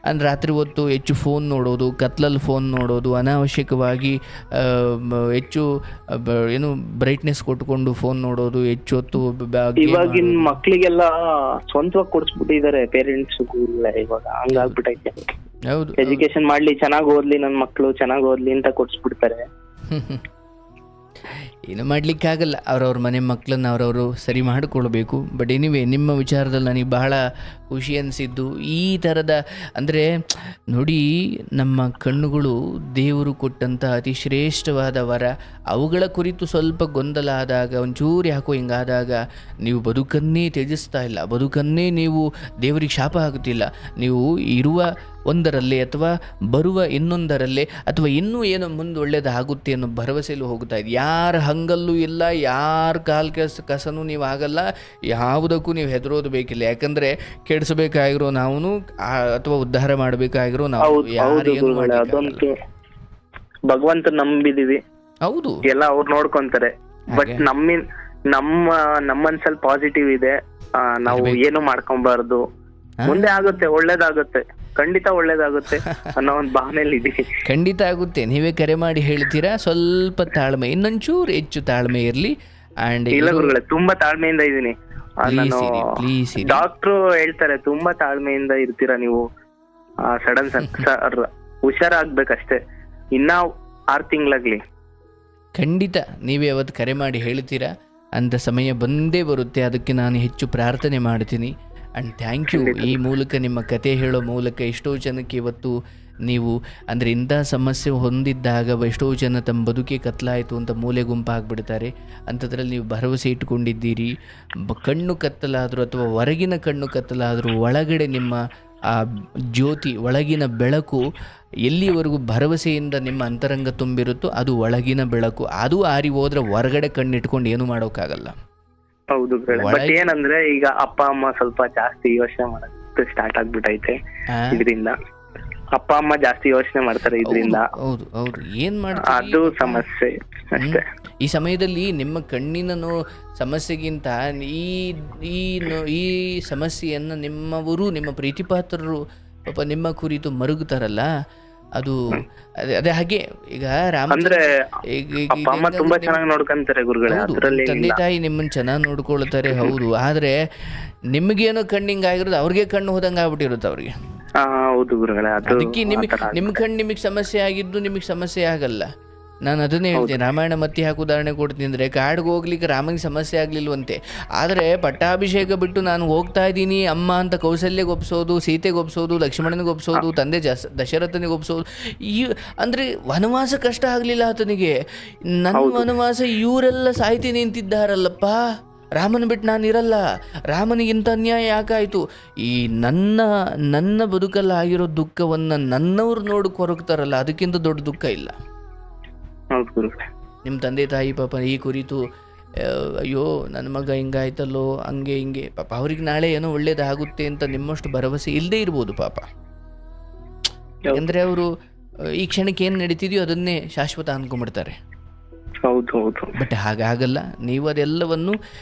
ಅಂದರೆ ರಾತ್ರಿ ಹೊತ್ತು ಹೆಚ್ಚು ಫೋನ್ ನೋಡೋದು, ಕತ್ಲಲ್ಲಿ ಫೋನ್ ನೋಡೋದು, ಅನಾವಶ್ಯಕವಾಗಿ ಹೆಚ್ಚು ಏನು ಬ್ರೈಟ್ನೆಸ್ ಕೊಟ್ಕೊಂಡು ಫೋನ್ ನೋಡೋದು, ಹೆಚ್ಚು ಹೊತ್ತು ಇವಾಗಿನ ಮಕ್ಕಳಿಗೆಲ್ಲ ಸ್ವಂತವಾಗಿ ಕೊಡಿಸ್ಬಿಟ್ಟಿದ್ದಾರೆ ಪೇರೆಂಟ್ಸ್. ಇವಾಗ ಹಂಗಾಗ್ಬಿಟ್ಟೈತೆ. ಹೌದು, ಎಜುಕೇಶನ್ ಮಾಡ್ಲಿ, ಚೆನ್ನಾಗಿ ಓದ್ಲಿ, ನನ್ನ ಮಕ್ಕಳು ಚೆನ್ನಾಗಿ ಓದ್ಲಿ ಅಂತ ಕೊಡಿಸ್ಬಿಡ್ತಾರೆ. ಏನು ಮಾಡಲಿಕ್ಕಾಗಲ್ಲ, ಅವ್ರವ್ರ ಮನೆ ಮಕ್ಕಳನ್ನ ಅವರವರು ಸರಿ ಮಾಡಿಕೊಳ್ಬೇಕು. ಬಟ್ ಎನಿವೆ, ನಿಮ್ಮ ವಿಚಾರದಲ್ಲಿ ನನಗೆ ಬಹಳ ಖುಷಿ ಅನಿಸಿದ್ದು ಈ ಥರದ ಅಂದರೆ ನೋಡಿ, ನಮ್ಮ ಕಣ್ಣುಗಳು ದೇವರು ಕೊಟ್ಟಂಥ ಅತಿ ಶ್ರೇಷ್ಠವಾದ ವರ. ಅವುಗಳ ಕುರಿತು ಸ್ವಲ್ಪ ಗೊಂದಲ ಆದಾಗ, ಒಂಚೂರು ಯಾಕೋ ಹಿಂಗಾದಾಗ ನೀವು ಬದುಕನ್ನೇ ತ್ಯಜಿಸ್ತಾ ಇಲ್ಲ, ಬದುಕನ್ನೇ ನೀವು ದೇವರಿಗೆ ಶಾಪ ಹಾಕುತ್ತಿಲ್ಲ. ನೀವು ಇರುವ ಒಂದರಲ್ಲೇ ಅಥವಾ ಬರುವ ಇನ್ನೊಂದರಲ್ಲೇ ಅಥವಾ ಇನ್ನೂ ಏನೋ ಮುಂದೆ ಒಳ್ಳೇದಾಗುತ್ತೆ ಅನ್ನೋ ಭರವಸೆಯಲ್ಲೂ ಹೋಗ್ತಾ ಇದೆ. ಯಾರ ಹಂಗಲ್ಲೂ ಇಲ್ಲ, ಯಾರ ಕಸನೂ ನೀವು ಆಗಲ್ಲ, ಯಾವುದಕ್ಕೂ ನೀವು ಹೆದರೋದು ಬೇಕಿಲ್ಲ. ಯಾಕಂದರೆ ಕೆಡಿಸಬೇಕಾಗಿರೋ ನಾವು ಅಥವಾ ಉದ್ಧಾರ ಮಾಡಬೇಕಾಗಿರೋ ನಾವು. ಅದಂತೂ ಭಗವಂತ ನಂಬಿದೀವಿ. ಹೌದು, ಎಲ್ಲ ಅವ್ರು ನೋಡ್ಕೊಂತಾರೆ. ಬಟ್ ನಮ್ಮನ್ಸಲ್ಲಿ ಪಾಸಿಟಿವ್ ಇದೆ. ನಾವು ಏನು ಮಾಡ್ಕೊಂಬಾರ್ದು. ಮುಂದೆ ಆಗುತ್ತೆ, ಒಳ್ಳೇದಾಗುತ್ತೆ, ಖಂಡಿತ ಒಳ್ಳೇದಾಗುತ್ತೆ ಅನ್ನೋ ಒಂದು ಭಾವನೆಯಲ್ಲಿ ಇದೀವಿ. ಖಂಡಿತ ಆಗುತ್ತೆ. ನೀವೇ ಕರೆ ಮಾಡಿ ಹೇಳ್ತೀರಾ. ಸ್ವಲ್ಪ ತಾಳ್ಮೆ, ಇನ್ನೊಂಚೂರು ಹೆಚ್ಚು ತಾಳ್ಮೆ ಇರಲಿ. ಅಂಡ್ ಇಲ್ಲ ಗುರುಗಳೇ, ತುಂಬಾ ತಾಳ್ಮೆಯಿಂದ ಇದೀನಿ. ನಾನು ಪ್ಲೀಸ್ ಡಾಕ್ಟ್ರು ಹೇಳ್ತಾರೆ ತುಂಬಾ ತಾಳ್ಮೆಯಿಂದ ಇರ್ತೀರಾ ನೀವು, ಸಡನ್ ಹುಷಾರಾಗ್ಬೇಕಷ್ಟೇ, ಇನ್ನ 6 ತಿಂಗಳಾಗ್ಲಿ. ಖಂಡಿತ ನೀವೇ ಅವತ್ತು ಕರೆ ಮಾಡಿ ಹೇಳ್ತೀರಾ. ಅಂಥ ಸಮಯ ಬಂದೇ ಬರುತ್ತೆ. ಅದಕ್ಕೆ ನಾನು ಹೆಚ್ಚು ಪ್ರಾರ್ಥನೆ ಮಾಡ್ತೀನಿ. And thank you. ಈ ಮೂಲಕ, ನಿಮ್ಮ ಕತೆ ಹೇಳೋ ಮೂಲಕ ಎಷ್ಟೋ ಜನಕ್ಕೆ ಇವತ್ತು ನೀವು ಅಂದರೆ ಇಂಥ ಸಮಸ್ಯೆ ಹೊಂದಿದ್ದಾಗ ಎಷ್ಟೋ ಜನ ತಮ್ಮ ಬದುಕೇ ಕತ್ತಲಾಯಿತು ಅಂತ ಮೂಲೆ ಗುಂಪಾಗ್ಬಿಡ್ತಾರೆ. ಅಂಥದ್ರಲ್ಲಿ ನೀವು ಭರವಸೆ ಇಟ್ಕೊಂಡಿದ್ದೀರಿ. ಕಣ್ಣು ಕತ್ತಲಾದರೂ ಅಥವಾ ಹೊರಗಿನ ಕಣ್ಣು ಕತ್ತಲಾದರೂ ಒಳಗಡೆ ನಿಮ್ಮ ಆ ಜ್ಯೋತಿ, ಒಳಗಿನ ಬೆಳಕು ಎಲ್ಲಿವರೆಗೂ ಭರವಸೆಯಿಂದ ನಿಮ್ಮ ಅಂತರಂಗ ತುಂಬಿರುತ್ತೋ ಅದು ಒಳಗಿನ ಬೆಳಕು. ಅದು ಆರಿ ಹೋದ್ರೆ ಹೊರಗಡೆ ಕಣ್ಣಿಟ್ಕೊಂಡು ಏನು ಮಾಡೋಕ್ಕಾಗಲ್ಲ. ಹೌದು. ಬಟ್ ಏನಂದ್ರೆ ಈಗ ಅಪ್ಪ ಅಮ್ಮ ಸ್ವಲ್ಪ ಜಾಸ್ತಿ ಯೋಚನೆ ಮಾಡಕ್ಕೆ ಸ್ಟಾರ್ಟ್ ಆಗ್ಬಿಟ್ಟೈತೆ ಇದರಿಂದ. ಅಪ್ಪ ಅಮ್ಮ ಜಾಸ್ತಿ ಯೋಚನೆ ಮಾಡ್ತಾರೆ ಇದರಿಂದ. ಹೌದು ಹೌದು, ಏನ್ ಮಾಡ್ತಾರೆ, ಅದು ಸಮಸ್ಯೆ ಅಷ್ಟೇ. ಈ ಸಮಯದಲ್ಲಿ ನಿಮ್ಮ ಕಣ್ಣಿನ ಸಮಸ್ಯೆಗಿಂತ ಈ ಸಮಸ್ಯೆಯನ್ನು ನಿಮ್ಮವರು, ನಿಮ್ಮ ಪ್ರೀತಿಪಾತ್ರರು ಪಾಪ ನಿಮ್ಮ ಕುರಿತು ಮರುಗುತ್ತಾರಲ್ಲ, ಅದು ಅದೇ ಹಾಗೆ ಈಗ ಅಂದ್ರೆ ಅಪ್ಪ ಅಮ್ಮ ತುಂಬಾ ಚೆನ್ನಾಗಿ ನೋಡ್ಕೊಂತಾರೆ ಗುರುಗಳೇ, ಅದ್ರಲ್ಲಿ ತಂದೆ ತಾಯಿ ನಿಮ್ಮನ್ನ ಚೆನ್ನಾಗಿ ನೋಡ್ಕೊಳ್ತಾರೆ, ಹೌದು. ಆದ್ರೆ ನಿಮ್ಗೇನೋ ಕಣ್ಣಿಂಗ್ ಆಗಿರೋದು ಅವ್ರಿಗೆ ಕಣ್ಣು ಹೋದಂಗೆ ಆಗ್ಬಿಟ್ಟಿರುತ್ತೆ ಅವ್ರಿಗೆ. ಹೌದು ಗುರುಗಳೇ, ಅದಕ್ಕೆ ನಿಮ್ಮ ಕಣ್ಣು ನಿಮಗೆ ಸಮಸ್ಯೆ ಆಗಿದ್ದು ನಿಮಗೆ ಸಮಸ್ಯೆ ಆಗಲ್ಲ. ನಾನು ಅದನ್ನೇ ಹೇಳ್ತೀನಿ. ರಾಮಾಯಣ ಮತ್ತೆ ಯಾಕೆ ಉದಾಹರಣೆ ಕೊಡ್ತೀನಿ ಅಂದರೆ, ಕಾಡಿಗೆ ಹೋಗ್ಲಿಕ್ಕೆ ರಾಮನಿಗೆ ಸಮಸ್ಯೆ ಆಗಲಿಲ್ವಂತೆ. ಆದರೆ ಪಟ್ಟಾಭಿಷೇಕ ಬಿಟ್ಟು ನಾನು ಹೋಗ್ತಾ ಇದ್ದೀನಿ ಅಮ್ಮ ಅಂತ ಕೌಸಲ್ಯಗೆ ಒಪ್ಸೋದು, ಸೀತೆಗೆ ಒಪ್ಸೋದು, ಲಕ್ಷ್ಮಣನಿಗೆ ಒಪ್ಸೋದು, ತಂದೆ ದಶರಥನಿಗೆ ಒಪ್ಸೋದು, ಅಂದರೆ ವನವಾಸ ಕಷ್ಟ ಆಗಲಿಲ್ಲ ಆತನಿಗೆ. ನನ್ನ ವನವಾಸ ಇವರೆಲ್ಲ ಸಾಯ್ತಿ ನಿಂತಿದ್ದಾರಲ್ಲಪ್ಪ, ರಾಮನ ಬಿಟ್ಟು ನಾನು ಇರಲ್ಲ, ರಾಮನಿಗಿಂತ ಅನ್ಯಾಯ ಯಾಕಾಯಿತು, ಈ ನನ್ನ ಬದುಕಲ್ಲಿ ಆಗಿರೋ ದುಃಖವನ್ನು ನನ್ನವ್ರು ನೋಡಿ ಕೊರಗ್ತಾರಲ್ಲ, ಅದಕ್ಕಿಂತ ದೊಡ್ಡ ದುಃಖ ಇಲ್ಲ. ನಿಮ್ಮ ತಂದೆ ತಾಯಿ ಪಾಪ ಈ ಕುರಿತು ಅಯ್ಯೋ ನನ್ನ ಮಗ ಹಿಂಗಾಯ್ತಲ್ಲೋ, ಹಂಗೆ ಹಿಂಗೆ, ಪಾಪ ಅವ್ರಿಗೆ ನಾಳೆ ಏನೋ ಒಳ್ಳೇದಾಗುತ್ತೆ ಅಂತ ನಿಮ್ಮಷ್ಟು ಭರವಸೆ ಇಲ್ಲದೆ ಇರ್ಬೋದು ಪಾಪ. ಯಾಕಂದರೆ ಅವರು ಈ ಕ್ಷಣಕ್ಕೆ ಏನು ನಡೀತಿದೆಯೋ ಅದನ್ನೇ ಶಾಶ್ವತ ಅಂದ್ಕೊಂಡ್ಬಿಡ್ತಾರೆ. ಹೌದು ಹೌದು. ಬಟ್ ಹಾಗಾಗಲ್ಲ. ನೀವು ಅದೆಲ್ಲವನ್ನು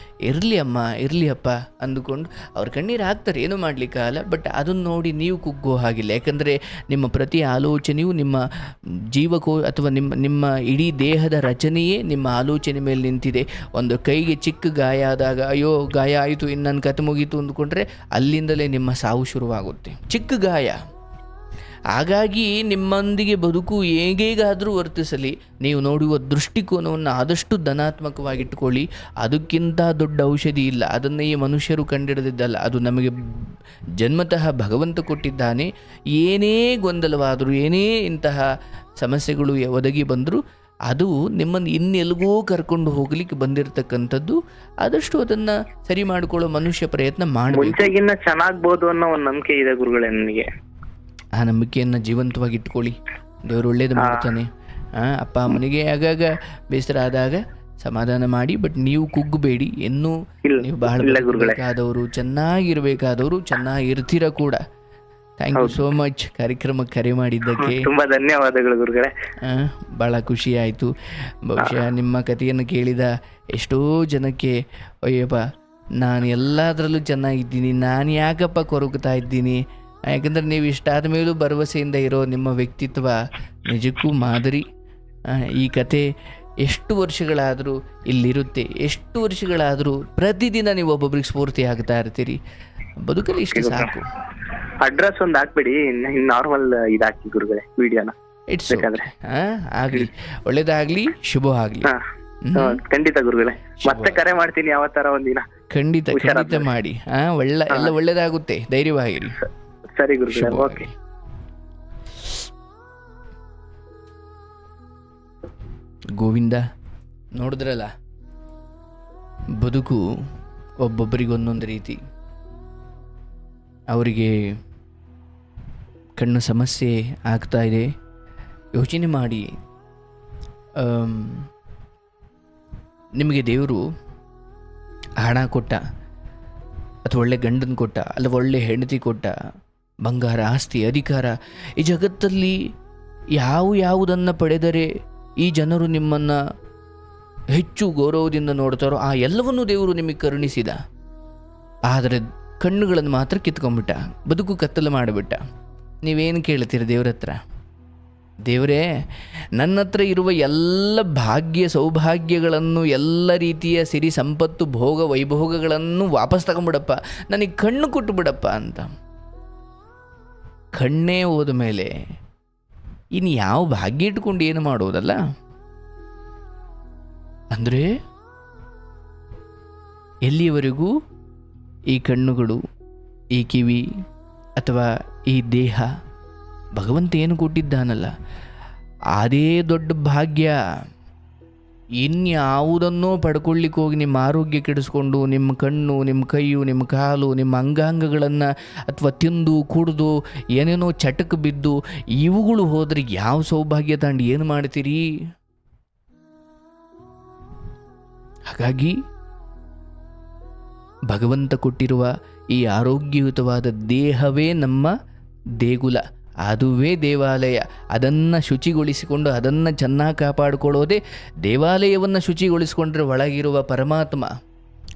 ಇರಲಿ ಅಮ್ಮ, ಇರಲಿ ಅಪ್ಪ ಅಂದುಕೊಂಡು ಅವ್ರ ಕಣ್ಣೀರು ಹಾಕ್ತಾರೆ, ಏನೂ ಮಾಡಲಿಕ್ಕಾಗಲ್ಲ. ಬಟ್ ಅದನ್ನು ನೋಡಿ ನೀವು ಕುಗ್ಗೋ ಹಾಗಿಲ್ಲ. ಯಾಕಂದರೆ ನಿಮ್ಮ ಪ್ರತಿ ಆಲೋಚನೆಯು ನಿಮ್ಮ ಜೀವಕೋ ಅಥವಾ ನಿಮ್ಮ ಇಡೀ ದೇಹದ ರಚನೆಯೇ ನಿಮ್ಮ ಆಲೋಚನೆ ಮೇಲೆ ನಿಂತಿದೆ. ಒಂದು ಕೈಗೆ ಚಿಕ್ಕ ಗಾಯ ಆದಾಗ ಅಯ್ಯೋ ಗಾಯ ಆಯಿತು, ಇನ್ನು ನನ್ನ ಕತೆ ಮುಗೀತು ಅಂದ್ಕೊಂಡ್ರೆ ಅಲ್ಲಿಂದಲೇ ನಿಮ್ಮ ಸಾವು ಶುರುವಾಗುತ್ತೆ. ಚಿಕ್ಕ ಗಾಯ. ಹಾಗಾಗಿ ನಿಮ್ಮೊಂದಿಗೆ ಬದುಕು ಹೇಗಾದರೂ ವರ್ತಿಸಲಿ, ನೀವು ನೋಡುವ ದೃಷ್ಟಿಕೋನವನ್ನು ಆದಷ್ಟು ಧನಾತ್ಮಕವಾಗಿಟ್ಕೊಳ್ಳಿ. ಅದಕ್ಕಿಂತ ದೊಡ್ಡ ಔಷಧಿ ಇಲ್ಲ. ಅದನ್ನೇ ಈ ಮನುಷ್ಯರು ಕಂಡಿಡಿದಿದ್ದಲ್ಲ, ಅದು ನಮಗೆ ಜನ್ಮತಃ ಭಗವಂತ ಕೊಟ್ಟಿದ್ದಾನೆ. ಏನೇ ಗೊಂದಲವಾದರೂ, ಏನೇ ಇಂತಹ ಸಮಸ್ಯೆಗಳು ಒದಗಿ ಬಂದರೂ ಅದು ನಿಮ್ಮನ್ನು ಇನ್ನೆಲ್ಗೋ ಕರ್ಕೊಂಡು ಹೋಗ್ಲಿಕ್ಕೆ ಬಂದಿರತಕ್ಕಂಥದ್ದು. ಆದಷ್ಟು ಅದನ್ನು ಸರಿ ಮಾಡಿಕೊಳ್ಳೋ ಮನುಷ್ಯ ಪ್ರಯತ್ನ ಮಾಡಬೇಕು. ಚೆನ್ನಾಗ್ಬೋದು ಅನ್ನೋ ಒಂದು ನಂಬಿಕೆ ಇದೆ ಗುರುಗಳೇ ನನಗೆ. ಆ ನಂಬಿಕೆಯನ್ನು ಜೀವಂತವಾಗಿ ಇಟ್ಕೊಳ್ಳಿ. ದೇವರು ಒಳ್ಳೇದು ಮಾಡ್ತಾನೆ. ಅಪ್ಪ ಅಮ್ಮನಿಗೆ ಆಗಾಗ ಬೇಸರ ಆದಾಗ ಸಮಾಧಾನ ಮಾಡಿ. ಬಟ್ ನೀವು ಕುಗ್ಗಬೇಡಿ. ಇನ್ನೂ ನೀವು ಬಹಳ ಬೇಕಾದವರು, ಚೆನ್ನಾಗಿರ್ಬೇಕಾದವರು, ಚೆನ್ನಾಗಿರ್ತೀರ ಕೂಡ. ಥ್ಯಾಂಕ್ ಯು ಸೋ ಮಚ್ ಕಾರ್ಯಕ್ರಮಕ್ಕೆ ಕರೆ ಮಾಡಿದ್ದಕ್ಕೆ. ತುಂಬಾ ಧನ್ಯವಾದಗಳು ಗುರುಗಳೇ. ಭಾಳ ಖುಷಿ ಆಯಿತು. ಬಹುಶಃ ನಿಮ್ಮ ಕಥೆಯನ್ನು ಕೇಳಿದ ಎಷ್ಟೋ ಜನಕ್ಕೆ ಅಯ್ಯಪ್ಪ ನಾನು ಎಲ್ಲದರಲ್ಲೂ ಚೆನ್ನಾಗಿದ್ದೀನಿ, ನಾನು ಯಾಕಪ್ಪ ಕೊರಗ್ತಾ ಇದ್ದೀನಿ. ಯಾಕಂದರೆ ನೀವು ಇಷ್ಟಾದ ಮೇಲೂ ಭರವಸೆಯಿಂದ ಇರೋ ನಿಮ್ಮ ವ್ಯಕ್ತಿತ್ವ ನಿಜಕ್ಕೂ ಮಾದರಿ. ಈ ಕತೆ ಎಷ್ಟು ವರ್ಷಗಳಾದರೂ ಇಲ್ಲಿರುತ್ತೆ, ಎಷ್ಟು ವರ್ಷಗಳಾದರೂ ಪ್ರತಿದಿನ ನೀವು ಒಬ್ಬೊಬ್ರಿಗೆ ಸ್ಫೂರ್ತಿ ಆಗ್ತಾ ಇರ್ತೀರಿ. ಬದುಕಲ್ಲಿ ಇಷ್ಟು ಸಾಕು. ಅಡ್ರೆಸ್ ಒಂದು ಹಾಕ್ಬಿಡಿ, ನಾರ್ಮಲ್ ಇದಾಕಿ ಗುರುಗಳೇ ವಿಡಿಯೋನ. ಇಟ್ಸ್ ಆಗಲಿ, ಒಳ್ಳೇದಾಗಲಿ, ಶುಭ ಆಗಲಿ. ಖಂಡಿತ ಗುರುಗಳೇ, ಮತ್ತೆ ಕರೆ ಮಾಡ್ತೀನಿ ಯಾವತ್ತರ ಒಂದಿನ. ಖಂಡಿತ ಮಾಡಿ. ಎಲ್ಲ ಒಳ್ಳೇದಾಗುತ್ತೆ, ಧೈರ್ಯವಾಗಿರಿ. ಸರಿ ಗುರುಗಳೇ, ಓಕೆ. ಗೋವಿಂದ, ನೋಡಿದ್ರಲ್ಲ, ಬದುಕು ಒಬ್ಬೊಬ್ಬರಿಗೊಂದೊಂದು ರೀತಿ. ಅವರಿಗೆ ಕಣ್ಣು ಸಮಸ್ಯೆ ಆಗ್ತಾ ಇದೆ. ಯೋಚನೆ ಮಾಡಿ, ನಿಮಗೆ ದೇವರು ಹಣ ಕೊಟ್ಟ, ಅಥವಾ ಒಳ್ಳೆ ಗಂಡನ ಕೊಟ್ಟ, ಅಲ್ಲ ಒಳ್ಳೆ ಹೆಂಡತಿ ಕೊಟ್ಟ, ಬಂಗಾರ, ಆಸ್ತಿ, ಅಧಿಕಾರ, ಈ ಜಗತ್ತಲ್ಲಿ ಯಾವುದನ್ನು ಪಡೆದರೆ ಈ ಜನರು ನಿಮ್ಮನ್ನು ಹೆಚ್ಚು ಗೌರವದಿಂದ ನೋಡ್ತಾರೋ ಆ ಎಲ್ಲವನ್ನೂ ದೇವರು ನಿಮಗೆ ಕರುಣಿಸಿದ. ಆದರೆ ಕಣ್ಣುಗಳನ್ನು ಮಾತ್ರ ಕಿತ್ಕೊಂಡ್ಬಿಟ್ಟ, ಬದುಕು ಕತ್ತಲು ಮಾಡಿಬಿಟ್ಟ. ನೀವೇನು ಕೇಳ್ತೀರ ದೇವ್ರ ಹತ್ರ? ದೇವರೇ, ನನ್ನ ಹತ್ರ ಇರುವ ಎಲ್ಲ ಭಾಗ್ಯ ಸೌಭಾಗ್ಯಗಳನ್ನು, ಎಲ್ಲ ರೀತಿಯ ಸಿರಿ ಸಂಪತ್ತು ಭೋಗ ವೈಭೋಗಗಳನ್ನು ವಾಪಸ್ ತಗೊಂಡ್ಬಿಡಪ್ಪ, ನನಗೆ ಕಣ್ಣು ಕೊಟ್ಟು ಬಿಡಪ್ಪ ಅಂತ. ಕಣ್ಣೇ ಹೋದ ಮೇಲೆ ಇನ್ನು ಯಾವ ಭಾಗ್ಯ ಇಟ್ಕೊಂಡು ಏನು ಮಾಡೋದಲ್ಲ. ಅಂದರೆ ಎಲ್ಲಿಯವರೆಗೂ ಈ ಕಣ್ಣುಗಳು, ಈ ಕಿವಿ ಅಥವಾ ಈ ದೇಹ ಭಗವಂತ ಏನು ಕೊಟ್ಟಿದ್ದಾನಲ್ಲ ಅದೇ ದೊಡ್ಡ ಭಾಗ್ಯ. ಇನ್ಯಾವುದನ್ನೋ ಪಡ್ಕೊಳ್ಳಿಕ್ಕೆ ಹೋಗಿ ನಿಮ್ಮ ಆರೋಗ್ಯ ಕೆಡಿಸ್ಕೊಂಡು ನಿಮ್ಮ ಕಣ್ಣು, ನಿಮ್ಮ ಕೈಯು, ನಿಮ್ಮ ಕಾಲು, ನಿಮ್ಮ ಅಂಗಾಂಗಗಳನ್ನು ಅಥವಾ ತಿಂದು ಕುಡಿದು ಏನೇನೋ ಚಟಕ್ಕೆ ಬಿದ್ದು ಇವುಗಳು ಹೋದರೆ ಯಾವ ಸೌಭಾಗ್ಯ ತಾಂಡು ಏನು ಮಾಡ್ತೀರಿ? ಹಾಗಾಗಿ ಭಗವಂತ ಕೊಟ್ಟಿರುವ ಈ ಆರೋಗ್ಯಯುತವಾದ ದೇಹವೇ ನಮ್ಮ ದೇಗುಲ, ಅದುವೇ ದೇವಾಲಯ. ಅದನ್ನು ಶುಚಿಗೊಳಿಸಿಕೊಂಡು ಅದನ್ನು ಚೆನ್ನಾಗಿ ಕಾಪಾಡಿಕೊಳ್ಳೋದೇ ದೇವಾಲಯವನ್ನು ಶುಚಿಗೊಳಿಸಿಕೊಂಡ್ರೆ ಒಳಗಿರುವ ಪರಮಾತ್ಮ.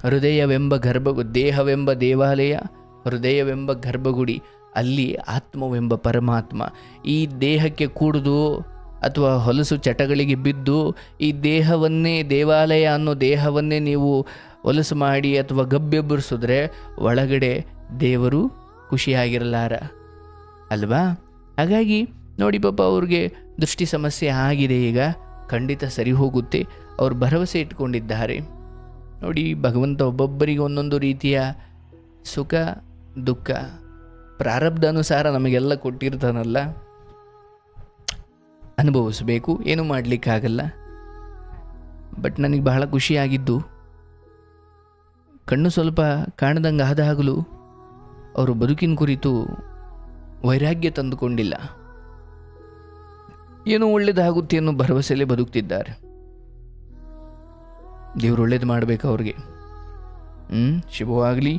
ಹೃದಯವೆಂಬ ದೇಹವೆಂಬ ದೇವಾಲಯ, ಹೃದಯವೆಂಬ ಗರ್ಭಗುಡಿ, ಅಲ್ಲಿ ಆತ್ಮವೆಂಬ ಪರಮಾತ್ಮ ಈ ದೇಹಕ್ಕೆ ಕೂಡುದು ಅಥವಾ ಹೊಲಸು ಚಟಗಳಿಗೆ ಬಿದ್ದು ಈ ದೇಹವನ್ನೇ, ದೇವಾಲಯ ಅನ್ನೋ ದೇಹವನ್ನೇ ನೀವು ಹೊಲಸು ಮಾಡಿ ಅಥವಾ ಗಬ್ಬೆಬ್ಬರಿಸಿದ್ರೆ ಒಳಗಡೆ ದೇವರು ಖುಷಿಯಾಗಿರಲಾರ ಅಲ್ವಾ? ಹಾಗಾಗಿ ನೋಡಿ ಪಾಪ, ಅವ್ರಿಗೆ ದೃಷ್ಟಿ ಸಮಸ್ಯೆ ಆಗಿದೆ, ಈಗ ಖಂಡಿತ ಸರಿ ಹೋಗುತ್ತೆ. ಅವ್ರು ಭರವಸೆ ಇಟ್ಕೊಂಡಿದ್ದಾರೆ. ನೋಡಿ, ಭಗವಂತ ಒಬ್ಬೊಬ್ಬರಿಗೆ ಒಂದೊಂದು ರೀತಿಯ ಸುಖ ದುಃಖ ಪ್ರಾರಬ್ಧ ಅನುಸಾರ ನಮಗೆಲ್ಲ ಕೊಟ್ಟಿರ್ತಾನಲ್ಲ, ಅನುಭವಿಸಬೇಕು, ಏನೂ ಮಾಡಲಿಕ್ಕಾಗಲ್ಲ. ಬಟ್ ನನಗೆ ಬಹಳ ಖುಷಿಯಾಗಿದ್ದು, ಕಣ್ಣು ಸ್ವಲ್ಪ ಕಾಣ್ದಂಗೆ ಆದಾಗಲೂ ಅವರು ಬದುಕಿನ ಕುರಿತು ವೈರಾಗ್ಯ ತಂದುಕೊಂಡಿಲ್ಲ. ಏನೋ ಒಳ್ಳೇದಾಗುತ್ತೆ ಅನ್ನೋ ಭರವಸೆಯಲ್ಲೇ ಬದುಕ್ತಿದ್ದಾರೆ. ದೇವರು ಒಳ್ಳೇದು ಮಾಡಬೇಕು ಅವ್ರಿಗೆ. ಶುಭವಾಗಲಿ.